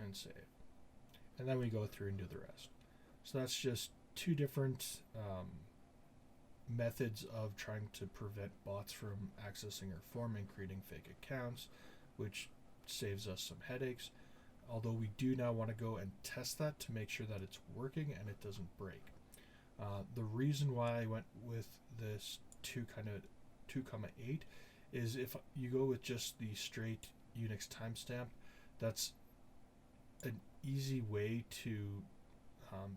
And save. And then we go through and do the rest. So that's just two different methods of trying to prevent bots from accessing our form and creating fake accounts, which saves us some headaches. Although we do now want to go and test that to make sure that it's working and it doesn't break. The reason why I went with this 2,8 is if you go with just the straight Unix timestamp, that's an easy way to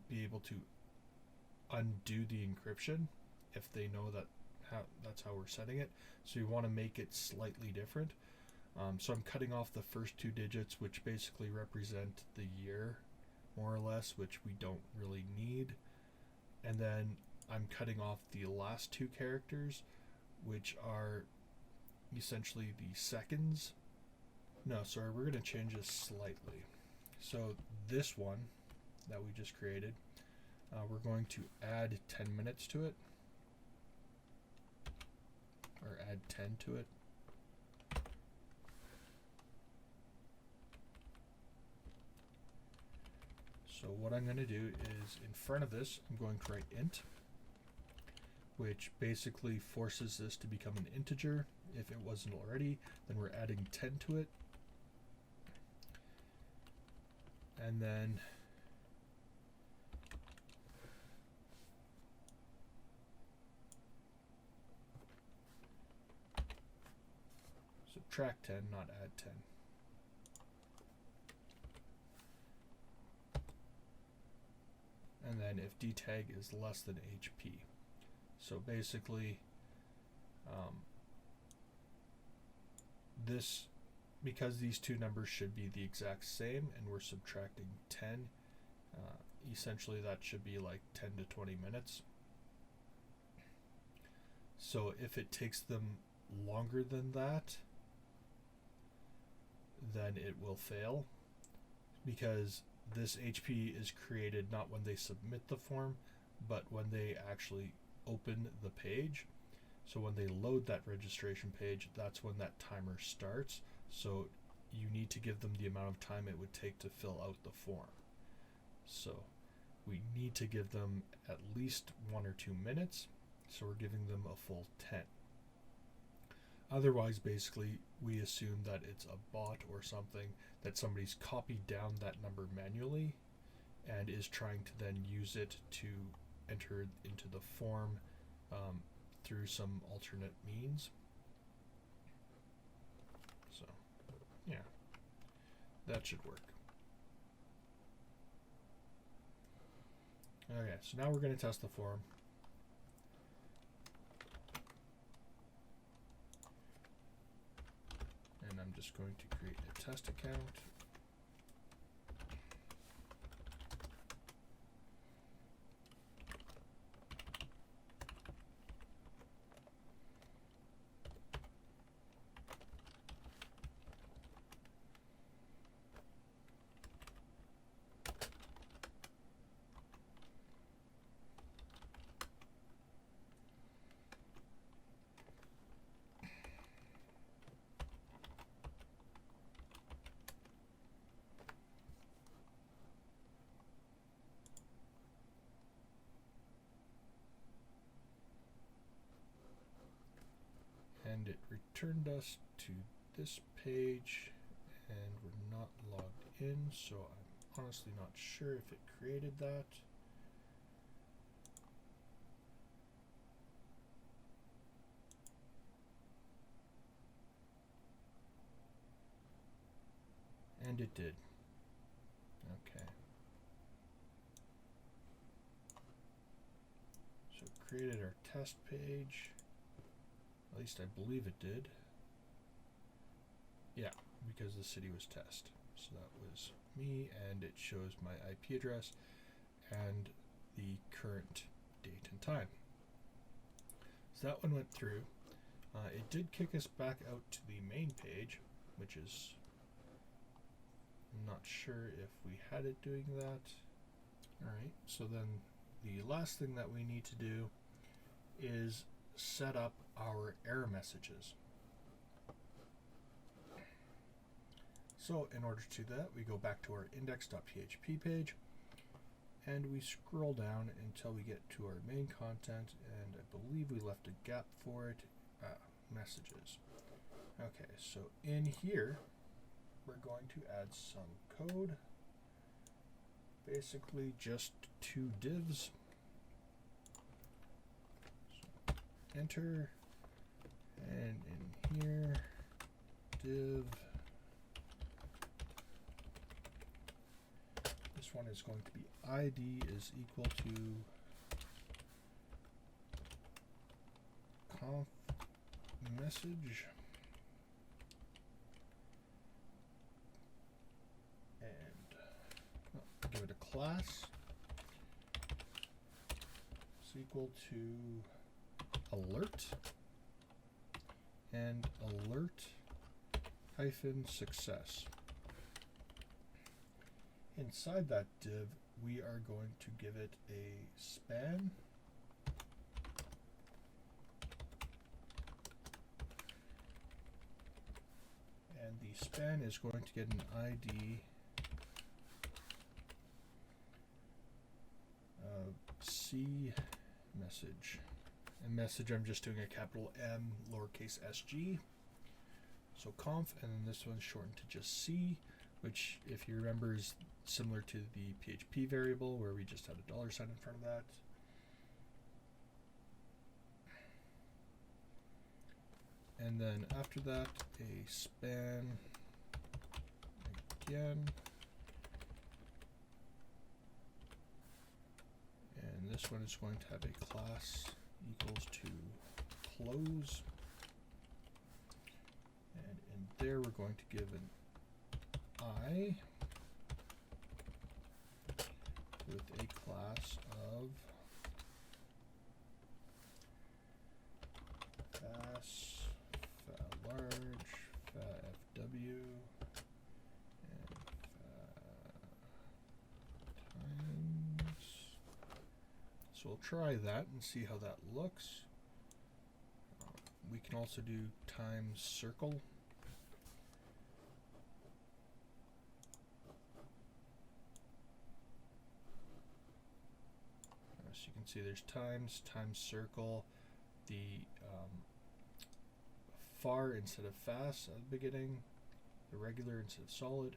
be able to undo the encryption if they know that's how we're setting it. So you want to make it slightly different. So I'm cutting off the first 2 digits, which basically represent the year, more or less, which we don't really need. And then I'm cutting off the last 2 characters, which are essentially the seconds. No, sorry, we're going to change this slightly. So this one that we just created, we're going to add 10 minutes to it, or add 10 to it. So what I'm going to do is, in front of this, I'm going to write int, which basically forces this to become an integer. If it wasn't already, then we're adding 10 to it. And then subtract 10, not add 10. And then if dtag is less than HP. So basically, because these 2 numbers should be the exact same and we're subtracting 10, essentially that should be like 10 to 20 minutes. So if it takes them longer than that, then it will fail, because this HP is created not when they submit the form, but when they actually open the page. So when they load that registration page, that's when that timer starts. So you need to give them the amount of time it would take to fill out the form. So we need to give them at least 1 or 2 minutes. So we're giving them a full 10. Otherwise, basically, we assume that it's a bot or something, that somebody's copied down that number manually and is trying to then use it to enter into the form through some alternate means. So, yeah, that should work. Okay, so now we're going to test the form. And I'm just going to create a test account. And it returned us to this page, and we're not logged in, so I'm honestly not sure if it created that. And it did. Okay. So it created our test page. At least I believe it did. Yeah, because the city was test. So that was me, and it shows my IP address and the current date and time. So that one went through. It did kick us back out to the main page, which is, I'm not sure if we had it doing that. Alright, so then the last thing that we need to do is set up our error messages. So in order to do that, we go back to our index.php page, and we scroll down until we get to our main content, and I believe we left a gap for it. Messages. Okay, so in here we're going to add some code, basically just 2 divs. So enter, and in here div, this one is going to be ID is equal to conf message, and give it a class. It's equal to alert, and alert hyphen success. Inside that div, we are going to give it a span, and the span is going to get an ID C message. And message, I'm just doing a capital M lowercase sg. So conf, and then this one's shortened to just C, which, if you remember, is similar to the PHP variable where we just had a $sign in front of that. And then after that, a span again. And this one is going to have a class equals to close. And in there, we're going to give an I with a class of fas, fa large, fa fw, and fa times. So we'll try that and see how that looks. We can also do times circle. So you can see there's times circle, the far instead of fast at the beginning, the regular instead of solid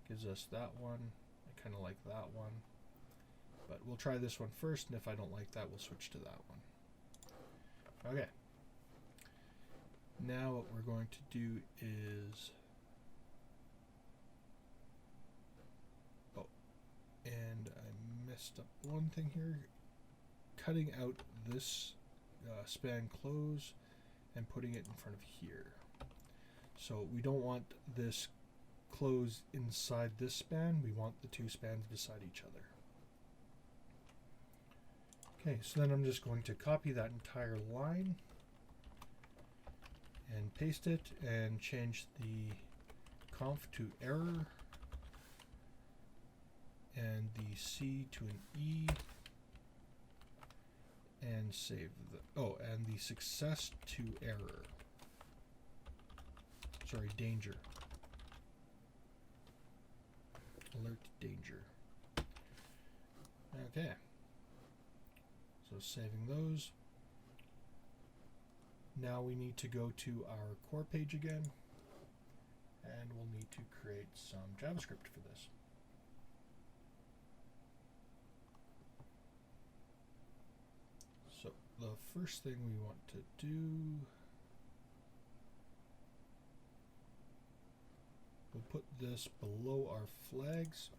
gives us that one. I kind of like that one, but we'll try this one first, and if I don't like that, we'll switch to that one. Okay. Now what we're going to do is, and I messed up one thing here, cutting out this span close and putting it in front of here. So we don't want this close inside this span, we want the 2 spans beside each other. Okay, so then I'm just going to copy that entire line and paste it and change the conf to error and the C to an E, and save the, and the success to error. Sorry, danger. Alert danger. Okay. So saving those. Now we need to go to our core page again, and we'll need to create some JavaScript for this. So the first thing we want to do, we'll put this below our flags.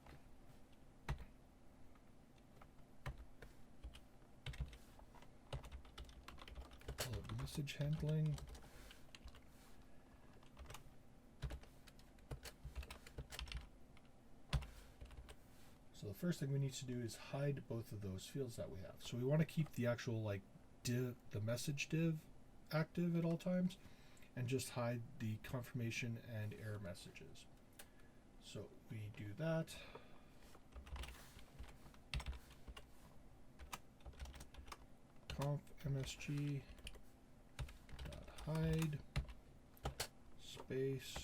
Message handling. So the first thing we need to do is hide both of those fields that we have. So we want to keep the actual div, the message div active at all times, and just hide the confirmation and error messages. So we do that. Conf msg hide space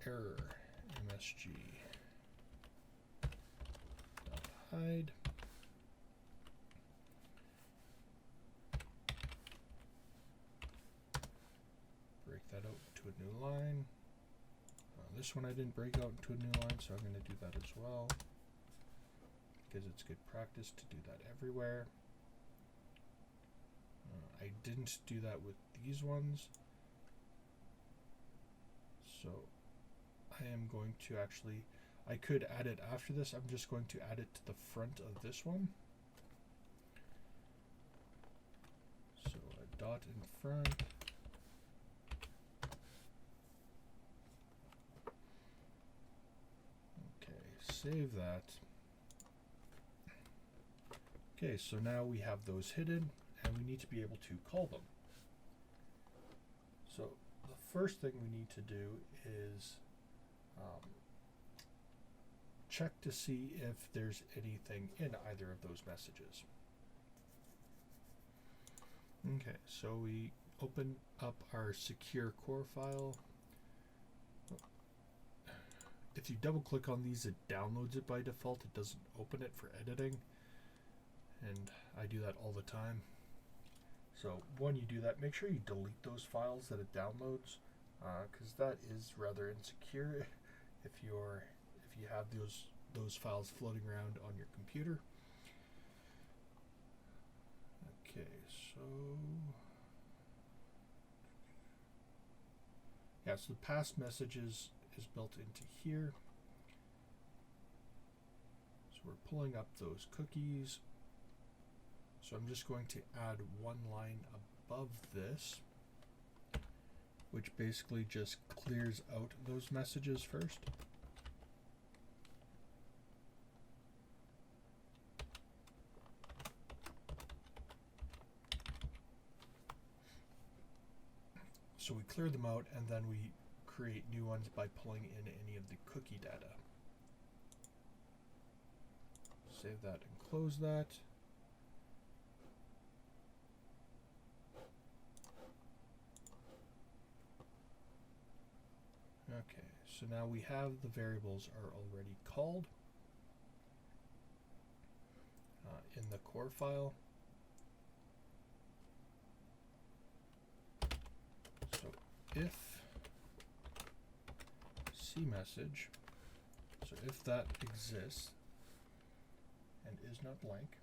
error msg dot hide. Break that out to a new line. This one I didn't break out into a new line, so I'm going to do that as well, because it's good practice to do that everywhere. I didn't do that with these ones, so I am going to actually, I could add it after this. I'm just going to add it to the front of this one. So a dot in front. Save that. Okay, so now we have those hidden, and we need to be able to call them. So the first thing we need to do is check to see if there's anything in either of those messages. Okay, so we open up our secure core file. If you double click on these, it downloads it by default. It doesn't open it for editing, and I do that all the time. So when you do that, make sure you delete those files that it downloads, because that is rather insecure if you have those files floating around on your computer. Okay, so yeah, so the past messages is built into here. So we're pulling up those cookies. So I'm just going to add one line above this, which basically just clears out those messages first. So we clear them out, and then we create new ones by pulling in any of the cookie data. Save that and close that. Okay, so now we have the variables are already called in the core file. So if message, so if that exists and is not blank,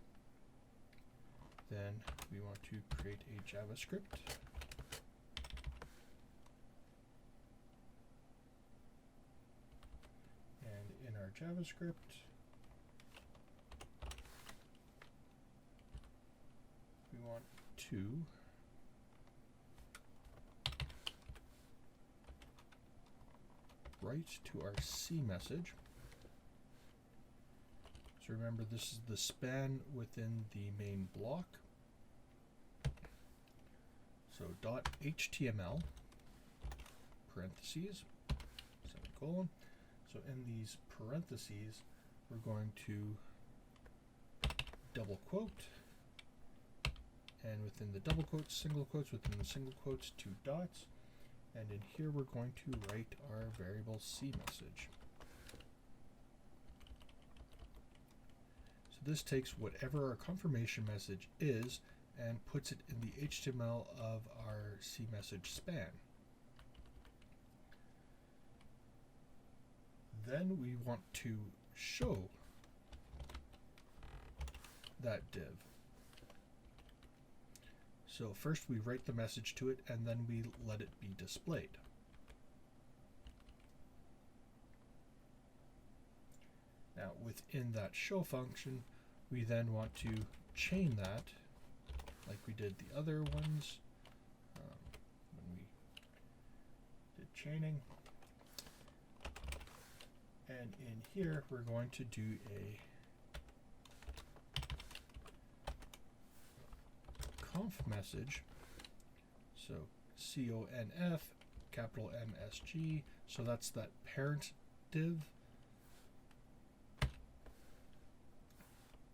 then we want to create a JavaScript. And in our JavaScript, we want to write to our C message. So remember, this is the span within the main block. So .html parentheses semicolon. So in these parentheses, we're going to double quote, and within the double quotes, single quotes, within the single quotes, 2 dots. And in here, we're going to write our variable C message. So this takes whatever our confirmation message is and puts it in the HTML of our C message span. Then we want to show that div. So first we write the message to it, and then we let it be displayed. Now within that show function, we then want to chain that like we did the other ones when we did chaining. And in here, we're going to do a conf message. So conf capital MSG. So that's that parent div.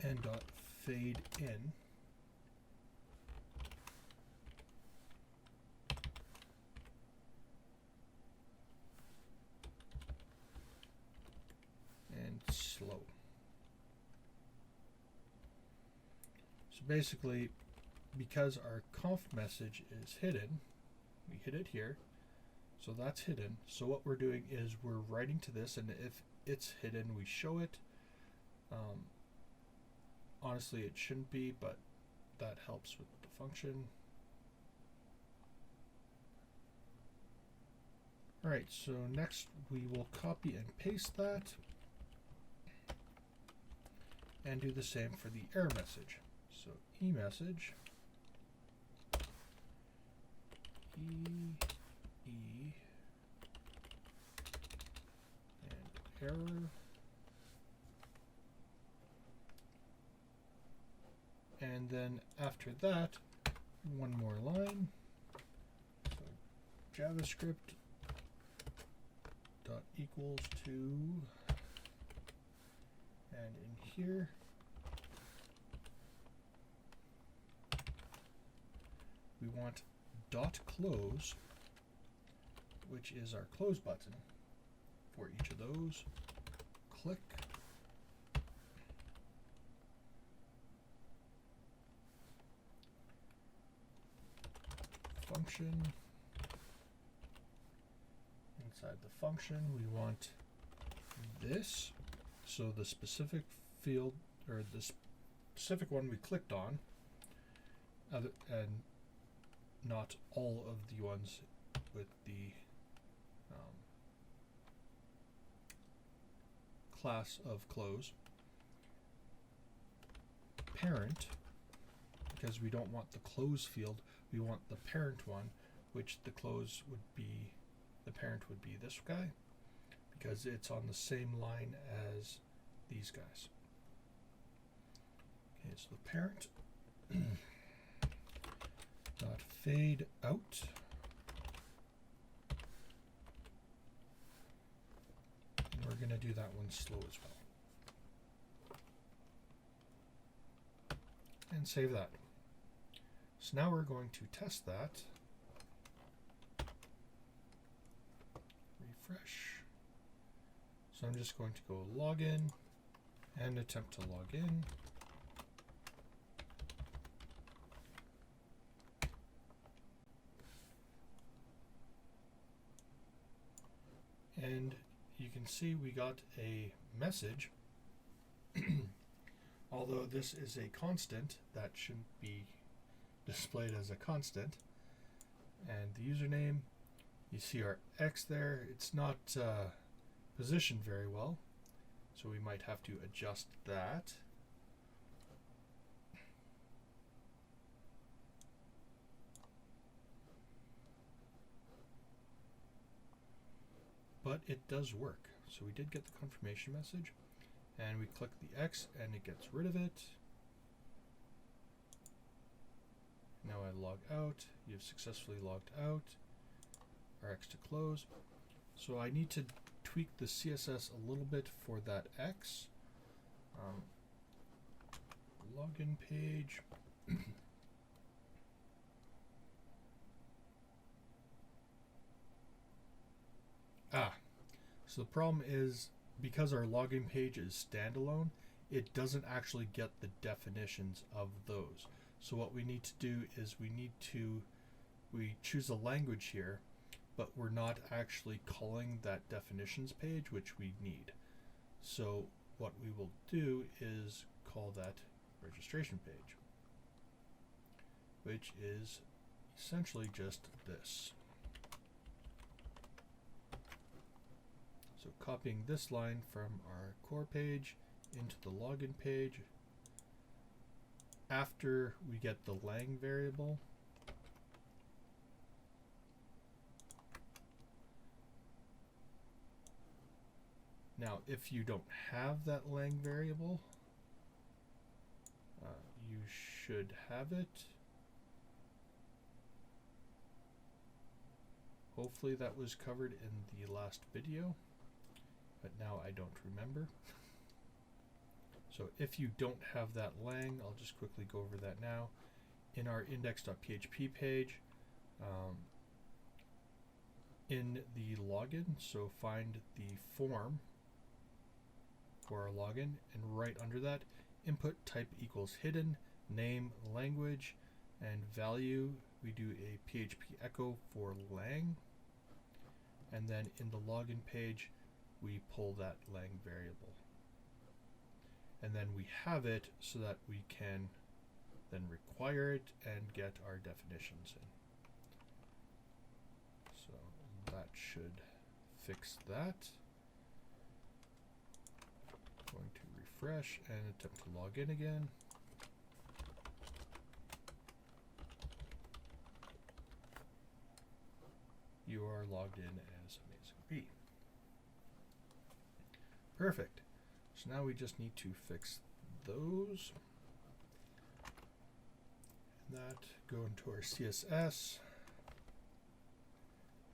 And dot fade in. basically, because our conf message is hidden, we hit it here. So that's hidden. So what we're doing is we're writing to this, and if it's hidden, we show it. Honestly, it shouldn't be, but that helps with the function. Alright, so next we will copy and paste that and do the same for the error message. So eMessage, and error, and then after that, one more line. So JavaScript dot equals to, and in here we want dot close, which is our close button for each of those. Click. Function. Inside the function, we want this. So the specific field, or the specific one we clicked on, and not all of the ones with the class of close. Parent, because we don't want the close field, we want the parent one, which the close would be, the parent would be this guy, because it's on the same line as these guys. Okay, so the parent dot fade out, and we're going to do that one slow as well, and save that. So now we're going to test that. Refresh. So I'm just going to go login and attempt to log in. And you can see we got a message. Although this is a constant, that shouldn't be displayed as a constant. And the username, you see our X there, it's not positioned very well, so we might have to adjust that. But it does work. So we did get the confirmation message, and we click the X and it gets rid of it. Now I log out. You've successfully logged out. X to close. So I need to tweak the CSS a little bit for that X. Login page. So the problem is, because our login page is standalone, it doesn't actually get the definitions of those. So what we need to do is we choose a language here, but we're not actually calling that definitions page, which we need. So what we will do is call that registration page, which is essentially just this. So copying this line from our core page into the login page. After we get the lang variable, now if you don't have that lang variable, you should have it. Hopefully that was covered in the last video, but now I don't remember. So if you don't have that lang, I'll just quickly go over that now. In our index.php page, in the login, so find the form for our login, and right under that, input type equals hidden, name, language, and value. We do a PHP echo for lang, and then in the login page we pull that lang variable, and then we have it so that we can then require it and get our definitions in. So that should fix that. Going to refresh and attempt to log in again. You are logged in as Amazing Bee. Perfect. So now we just need to fix those. And that, go into our CSS.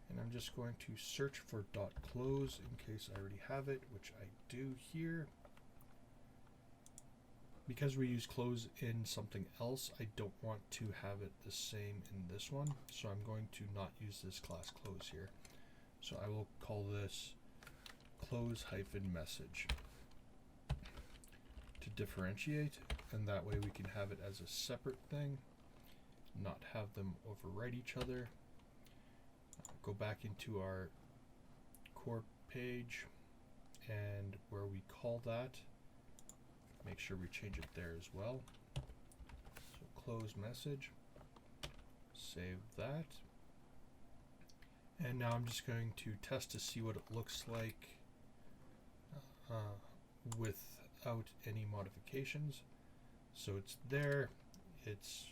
And I'm just going to search for .close in case I already have it, which I do here. Because we use close in something else, I don't want to have it the same in this one. So I'm going to not use this class close here. So I will call this close-message to differentiate, and that way we can have it as a separate thing, not have them overwrite each other. Go back into our core page, and where we call that, make sure we change it there as well. So close message, save that. And now I'm just going to test to see what it looks like without any modifications. So it's there, it's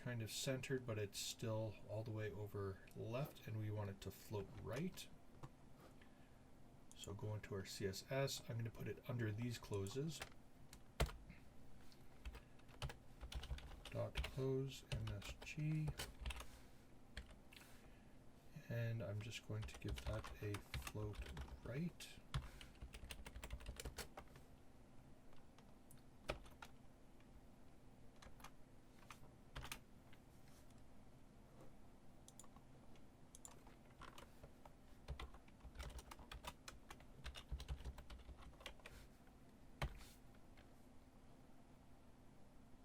kind of centered, but it's still all the way over left, and we want it to float right. So go into our CSS, I'm going to put it under these closes. .close MSG, and I'm just going to give that a float right.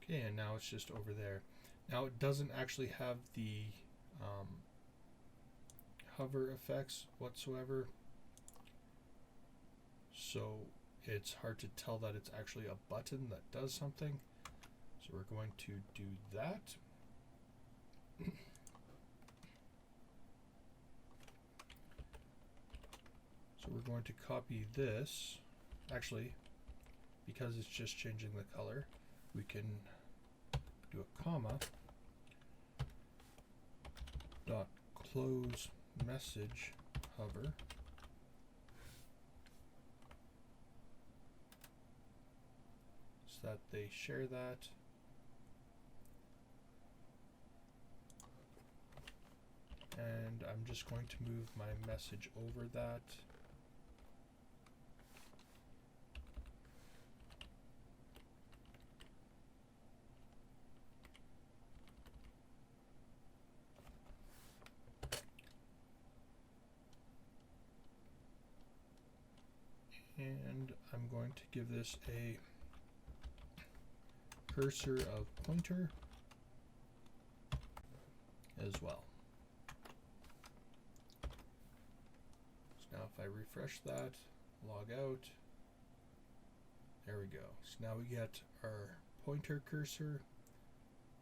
Okay, and now it's just over there. Now it doesn't actually have the hover effects whatsoever, so it's hard to tell that it's actually a button that does something. So we're going to do that. So we're going to copy this. Actually, because it's just changing the color, we can do a comma, dot close message hover, so that they share that. And I'm just going to move my message over that. And I'm going to give this a cursor of pointer as well. So now if I refresh that, log out, there we go. So now we get our pointer cursor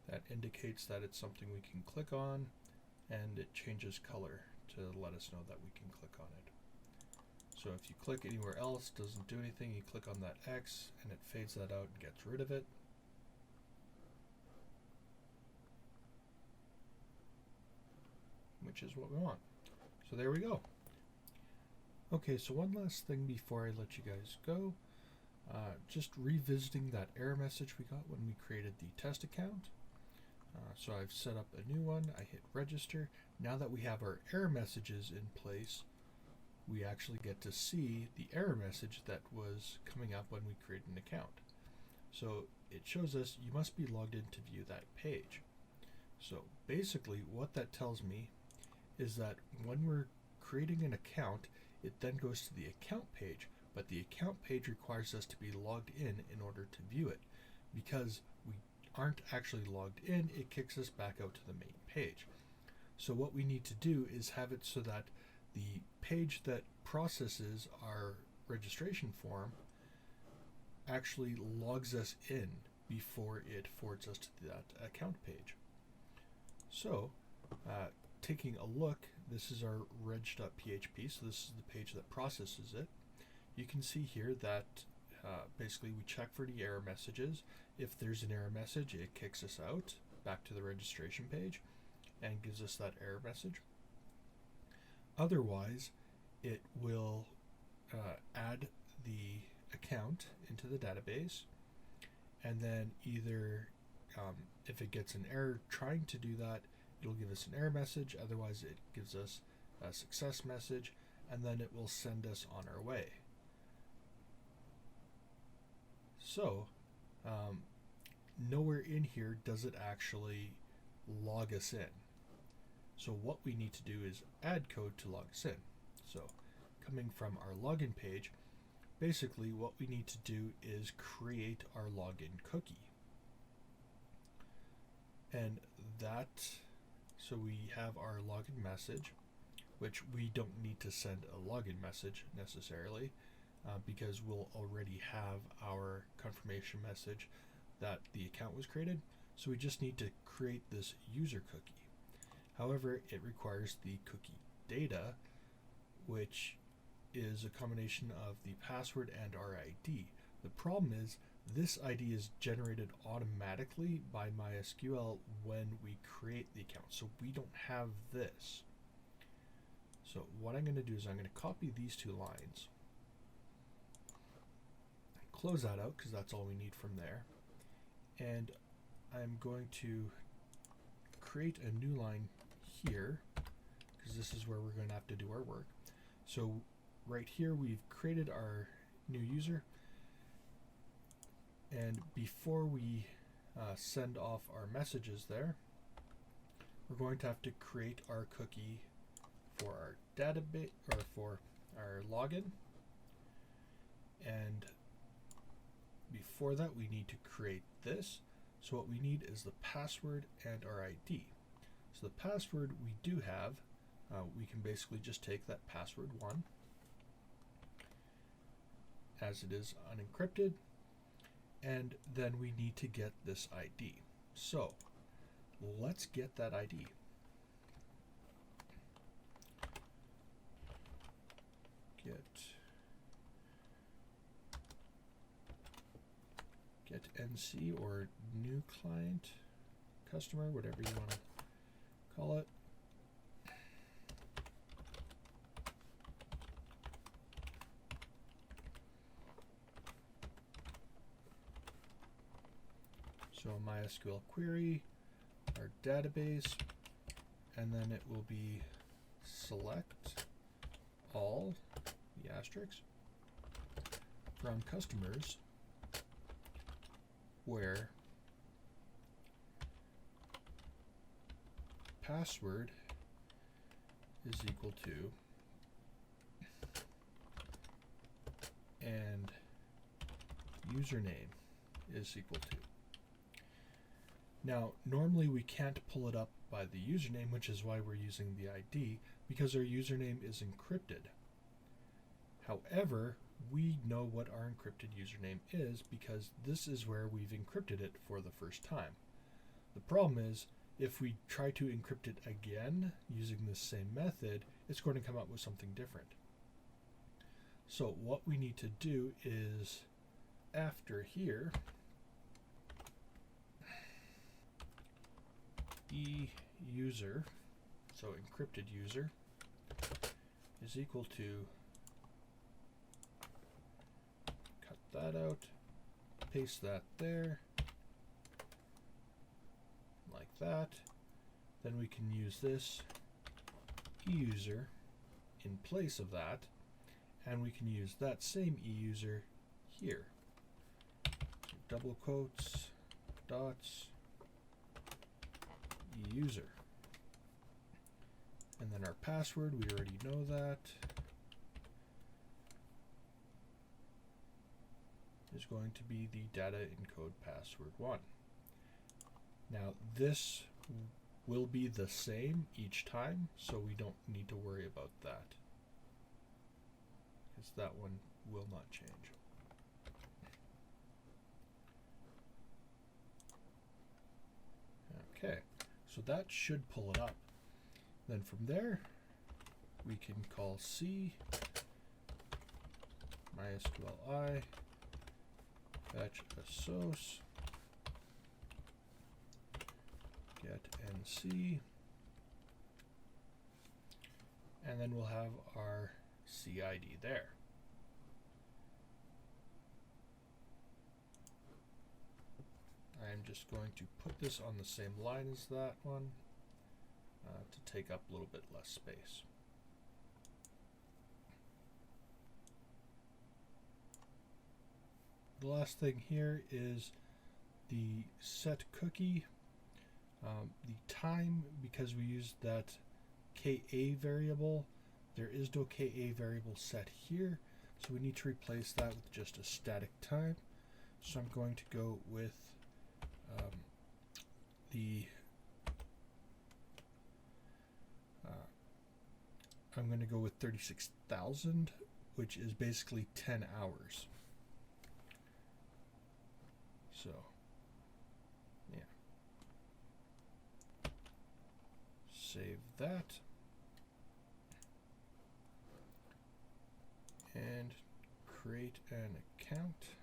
that indicates that it's something we can click on, and it changes color to let us know that we can click on it. So if you click anywhere else, doesn't do anything, you click on that X and it fades that out and gets rid of it. Which is what we want. So there we go. Okay, so one last thing before I let you guys go. Just revisiting that error message we got when we created the test account. So I've set up a new one, I hit register. Now that we have our error messages in place, we actually get to see the error message that was coming up when we created an account. So it shows us you must be logged in to view that page. So basically what that tells me is that when we're creating an account, it then goes to the account page, but the account page requires us to be logged in order to view it, because we aren't actually logged in, it kicks us back out to the main page. So what we need to do is have it so that the page that processes our registration form actually logs us in before it forwards us to that account page. So taking a look, this is our reg.php, so this is the page that processes it. You can see here that basically we check for the error messages. If there's an error message, it kicks us out back to the registration page and gives us that error message. Otherwise, it will add the account into the database, and then either if it gets an error trying to do that, it'll give us an error message. Otherwise, it gives us a success message, and then it will send us on our way. So nowhere in here does it actually log us in. So what we need to do is add code to log us in. So coming from our login page, basically what we need to do is create our login cookie. And that, so we have our login message, which we don't need to send a login message necessarily, because we'll already have our confirmation message that the account was created. So we just need to create this user cookie. However, it requires the cookie data, which is a combination of the password and our ID. The problem is this ID is generated automatically by MySQL when we create the account. So we don't have this. So what I'm going to do is I'm going to copy these two lines, close that out because that's all we need from there, and I'm going to create a new line here because this is where we're going to have to do our work. So right here we've created our new user, and before we send off our messages there, we're going to have to create our cookie for our database, or for our login. And before that we need to create this. So what we need is the password and our ID. So the password we do have, we can basically just take that password 1 as it is unencrypted, and then we need to get this ID. So let's get that ID. Get NC or new client, customer, whatever you want to call it. So MySQL query, our database, and then it will be select all, the asterisk, from customers where password is equal to and username is equal to. Now, normally we can't pull it up by the username, which is why we're using the ID, because our username is encrypted. However, we know what our encrypted username is because this is where we've encrypted it for the first time. The problem is, if we try to encrypt it again using this same method, it's going to come up with something different. So what we need to do is, after here, user, so encrypted user, is equal to, cut that out, paste that there, like that. Then we can use this user in place of that, and we can use that same user here. So double quotes, dots, user. And then our password, we already know that, is going to be the data encode password 1. Now this will be the same each time, so we don't need to worry about that, because that one will not change. Okay, so that should pull it up. Then from there, we can call C MySQLi fetch a source get NC, and then we'll have our CID there. I'm just going to put this on the same line as that one to take up a little bit less space. The last thing here is the set cookie. The time, because we used that KA variable, there is no KA variable set here, so we need to replace that with just a static time. So I'm going to go with I'm going to go with 36,000, which is basically 10 hours. So, yeah. Save that. And create an account.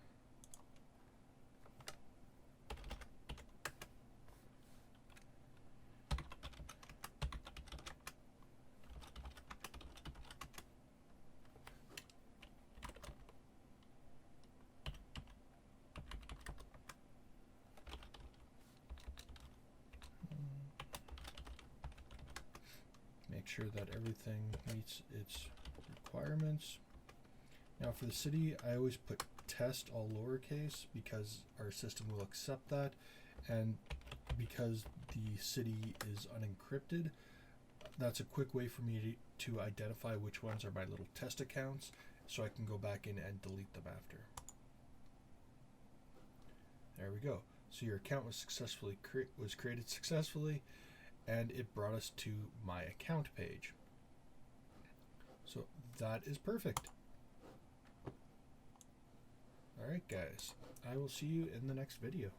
Make sure that everything meets its requirements. Now for the city, I always put test all lowercase because our system will accept that, and because the city is unencrypted, that's a quick way for me to identify which ones are my little test accounts, so I can go back in and delete them after. There we go. So your account was created successfully, and it brought us to my account page. So that is perfect. Alright guys, I will see you in the next video.